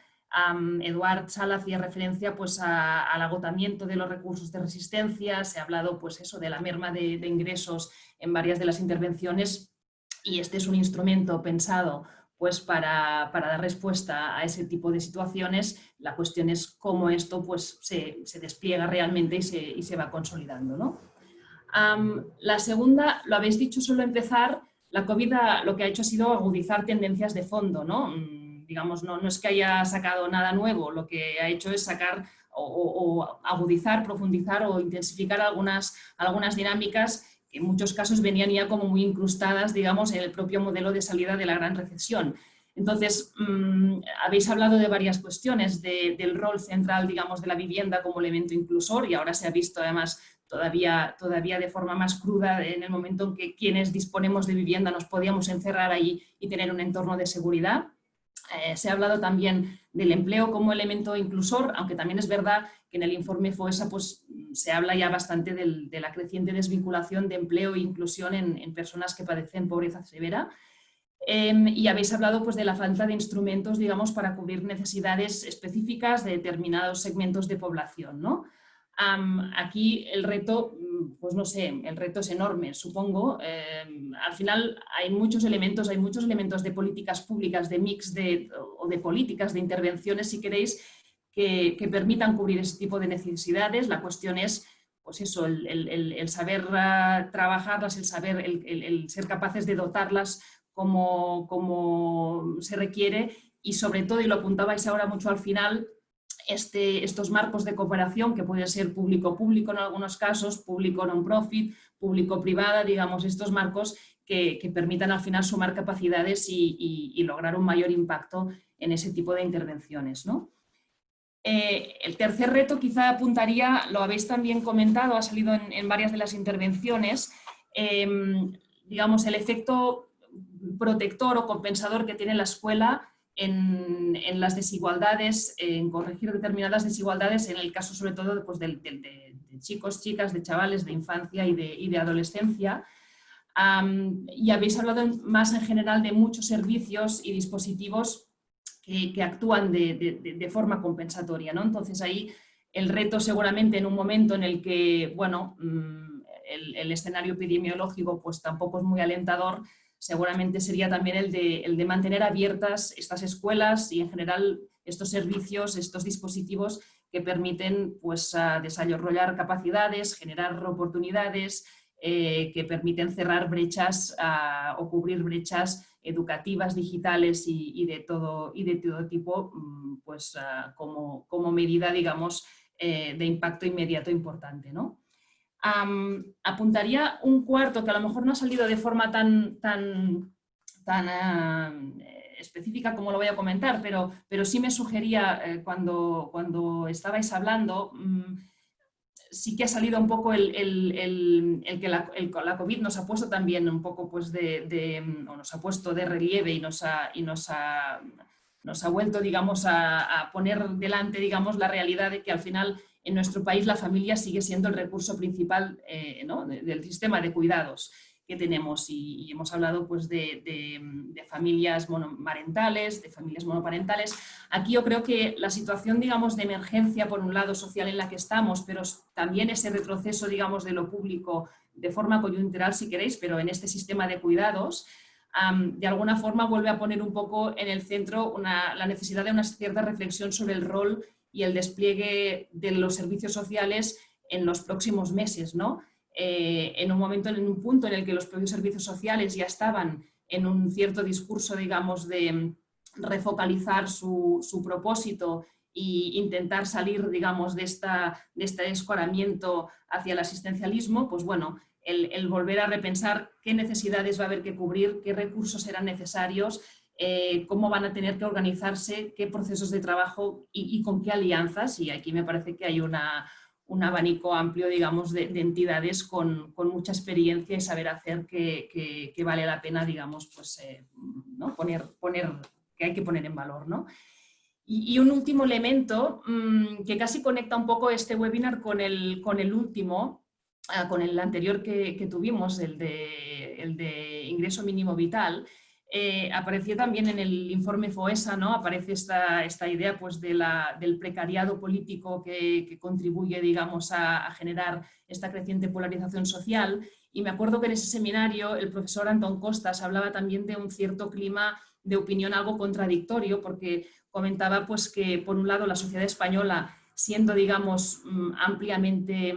Eduard Sala hacía referencia pues, al agotamiento de los recursos de resistencia, se ha hablado pues, eso, de la merma de ingresos en varias de las intervenciones, y este es un instrumento pensado pues para dar respuesta a ese tipo de situaciones. La cuestión es cómo esto pues, se despliega realmente y se va consolidando, ¿no? La segunda, lo habéis dicho solo empezar, la COVID lo que ha hecho ha sido agudizar tendencias de fondo, ¿no? Digamos, no es que haya sacado nada nuevo, lo que ha hecho es sacar o agudizar, profundizar o intensificar algunas dinámicas que en muchos casos venían ya como muy incrustadas, digamos, en el propio modelo de salida de la gran recesión. Entonces, habéis hablado de varias cuestiones, del rol central, digamos, de la vivienda como elemento inclusor, y ahora se ha visto además todavía de forma más cruda en el momento en que quienes disponemos de vivienda nos podíamos encerrar allí y tener un entorno de seguridad. Se ha hablado también del empleo como elemento inclusor, aunque también es verdad que en el informe FOESA pues, se habla ya bastante de la creciente desvinculación de empleo e inclusión en personas que padecen pobreza severa. Y habéis hablado pues, de la falta de instrumentos, digamos, para cubrir necesidades específicas de determinados segmentos de población, ¿no? Aquí el reto, pues no sé, el reto es enorme, supongo. Al final hay muchos elementos de políticas públicas, de mix o de políticas, de intervenciones, si queréis, que permitan cubrir ese tipo de necesidades. La cuestión es, pues eso, el saber trabajarlas, el ser capaces de dotarlas como se requiere, y sobre todo, y lo apuntabais ahora mucho al final, estos marcos de cooperación que pueden ser público-público en algunos casos, público non-profit, público-privada, digamos, estos marcos que permitan al final sumar capacidades y lograr un mayor impacto en ese tipo de intervenciones, ¿no? El tercer reto quizá apuntaría, lo habéis también comentado, ha salido en varias de las intervenciones, digamos, el efecto protector o compensador que tiene la escuela en las desigualdades, en corregir determinadas desigualdades, en el caso sobre todo pues, de chicos, chicas, de chavales, de infancia y de adolescencia. Y habéis hablado más en general de muchos servicios y dispositivos que actúan de forma compensatoria, ¿no? Entonces ahí el reto seguramente en un momento en el que, bueno, el escenario epidemiológico pues tampoco es muy alentador, seguramente sería también el de mantener abiertas estas escuelas y en general estos servicios, estos dispositivos que permiten pues desarrollar capacidades, generar oportunidades, que permiten cerrar brechas o cubrir brechas educativas, digitales y de todo tipo, pues como medida, digamos, de impacto inmediato importante, ¿no? Apuntaría un cuarto que a lo mejor no ha salido de forma tan específica como lo voy a comentar, pero sí me sugería cuando estabais hablando, sí que ha salido un poco el que la COVID nos ha puesto también un poco pues o nos ha puesto de relieve y nos ha vuelto, digamos, a poner delante, digamos, la realidad de que al final en nuestro país la familia sigue siendo el recurso principal, ¿no? del sistema de cuidados que tenemos y hemos hablado pues, de familias monomarentales, de familias monoparentales. Aquí yo creo que la situación, digamos, de emergencia, por un lado social en la que estamos, pero también ese retroceso, digamos, de lo público de forma coyuntural, si queréis, pero en este sistema de cuidados, de alguna forma vuelve a poner un poco en el centro la necesidad de una cierta reflexión sobre el rol y el despliegue de los servicios sociales en los próximos meses, ¿no? En un punto en el que los propios servicios sociales ya estaban en un cierto discurso, digamos, de refocalizar su propósito e intentar salir, digamos, de este escoramiento hacia el asistencialismo, pues bueno, el volver a repensar qué necesidades va a haber que cubrir, qué recursos serán necesarios, cómo van a tener que organizarse, qué procesos de trabajo y con qué alianzas. Y aquí me parece que hay un abanico amplio, digamos, de entidades con mucha experiencia y saber hacer que vale la pena, digamos, pues, ¿no? que hay que poner en valor, ¿no? Y un último elemento que casi conecta un poco este webinar con el último, con el anterior que tuvimos, el de ingreso mínimo vital. Apareció también en el informe FOESA, ¿no? Aparece esta idea pues, del precariado político que contribuye, digamos, a generar esta creciente polarización social. Y me acuerdo que en ese seminario el profesor Antón Costas hablaba también de un cierto clima de opinión algo contradictorio, porque comentaba pues, que, por un lado, la sociedad española, siendo, digamos, ampliamente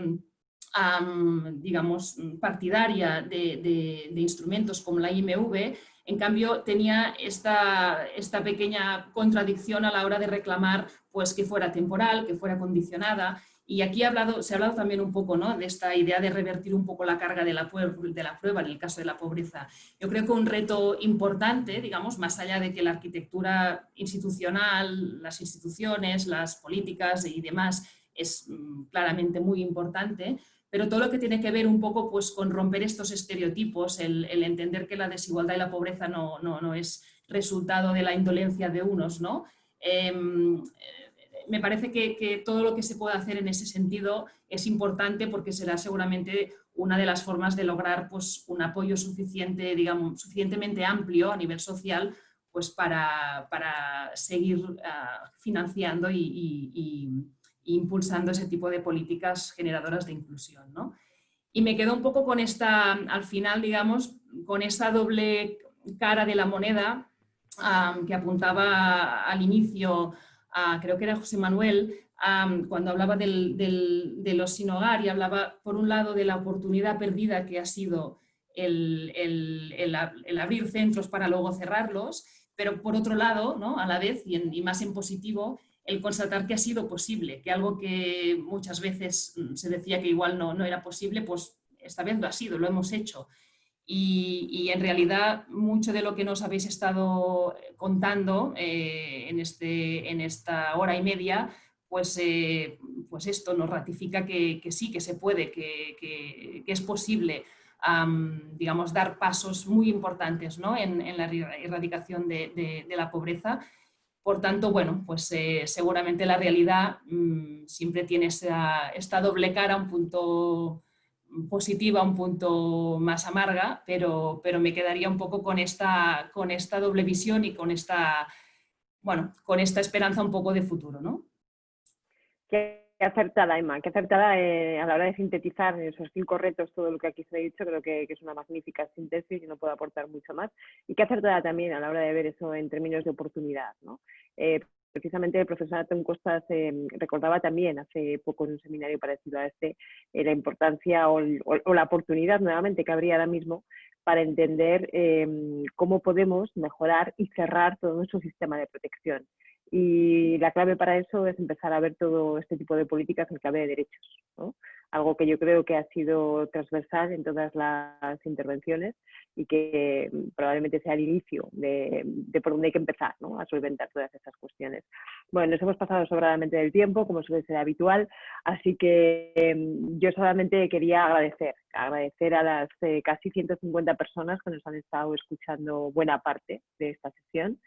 digamos, partidaria de instrumentos como la IMV, en cambio tenía esta pequeña contradicción a la hora de reclamar pues, que fuera temporal, que fuera condicionada. Y aquí se ha hablado también un poco, ¿no? de esta idea de revertir un poco la carga de la prueba en el caso de la pobreza. Yo creo que un reto importante, digamos, más allá de que la arquitectura institucional, las instituciones, las políticas y demás es claramente muy importante, pero todo lo que tiene que ver un poco pues, con romper estos estereotipos, el entender que la desigualdad y la pobreza no es resultado de la indolencia de unos, ¿no? Me parece que todo lo que se pueda hacer en ese sentido es importante porque será seguramente una de las formas de lograr pues, un apoyo suficiente, digamos, suficientemente amplio a nivel social pues, para seguir financiando y impulsando ese tipo de políticas generadoras de inclusión, ¿no? Y me quedo un poco con al final, digamos, con esta doble cara de la moneda que apuntaba al inicio, creo que era José Manuel, cuando hablaba de los sin hogar y hablaba, por un lado, de la oportunidad perdida que ha sido el abrir centros para luego cerrarlos, pero por otro lado, ¿no? a la vez, y más en positivo, el constatar que ha sido posible, que algo que muchas veces se decía que igual no era posible, pues esta vez lo ha sido, lo hemos hecho. Y en realidad mucho de lo que nos habéis estado contando en esta hora y media, pues esto nos ratifica que sí, que se puede, que es posible, digamos, dar pasos muy importantes, ¿no?, en la erradicación de la pobreza. Por tanto, bueno, pues seguramente la realidad siempre tiene esta doble cara, un punto positiva, un punto más amarga, pero me quedaría un poco con esta doble visión y con esta esperanza un poco de futuro, ¿no? Qué acertada, Emma, qué acertada a la hora de sintetizar esos 5 retos todo lo que aquí se ha dicho. Creo que es una magnífica síntesis y no puedo aportar mucho más. Y qué acertada también a la hora de ver eso en términos de oportunidad, ¿no? Precisamente el profesor Antón Costas recordaba también hace poco en un seminario parecido a este la importancia o la oportunidad nuevamente que habría ahora mismo para entender cómo podemos mejorar y cerrar todo nuestro sistema de protección. Y la clave para eso es empezar a ver todo este tipo de políticas en clave de derechos, ¿no? Algo que yo creo que ha sido transversal en todas las intervenciones y que probablemente sea el inicio de por dónde hay que empezar, ¿no?, a solventar todas estas cuestiones. Bueno, nos hemos pasado sobradamente del tiempo, como suele ser habitual, así que yo solamente quería agradecer a las casi 150 personas que nos han estado escuchando buena parte de esta sesión,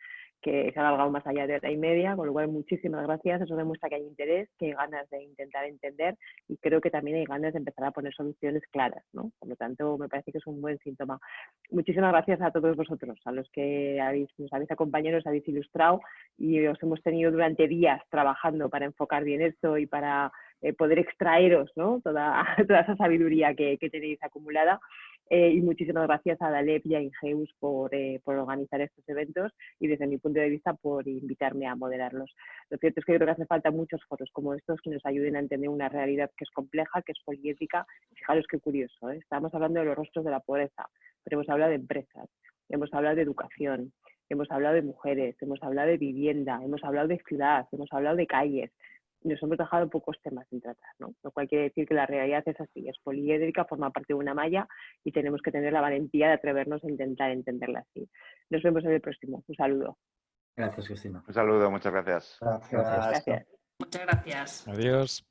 que se ha alargado más allá de hora y media, con lo cual muchísimas gracias. Eso demuestra que hay interés, que hay ganas de intentar entender y creo que también hay ganas de empezar a poner soluciones claras, ¿no? Por lo tanto, me parece que es un buen síntoma. Muchísimas gracias a todos vosotros, a los que nos habéis acompañado, os habéis ilustrado y os hemos tenido durante días trabajando para enfocar bien esto y para poder extraeros, ¿no?, toda esa sabiduría que tenéis acumulada. Y muchísimas gracias a Dalep y a Ingeus por organizar estos eventos y desde mi punto de vista por invitarme a moderarlos. Lo cierto es que creo que hace falta muchos foros como estos que nos ayuden a entender una realidad que es compleja, que es poliédrica. Fijaros qué curioso, ¿eh? Estamos hablando de los rostros de la pobreza, pero hemos hablado de empresas, hemos hablado de educación, hemos hablado de mujeres, hemos hablado de vivienda, hemos hablado de ciudad, hemos hablado de calles. Nos hemos dejado pocos temas sin tratar, ¿no? Lo cual quiere decir que la realidad es así, es poliédrica, forma parte de una malla y tenemos que tener la valentía de atrevernos a intentar entenderla así. Nos vemos en el próximo. Un saludo. Gracias, Cristina. Un saludo, muchas gracias. Gracias. Gracias. Muchas gracias. Adiós.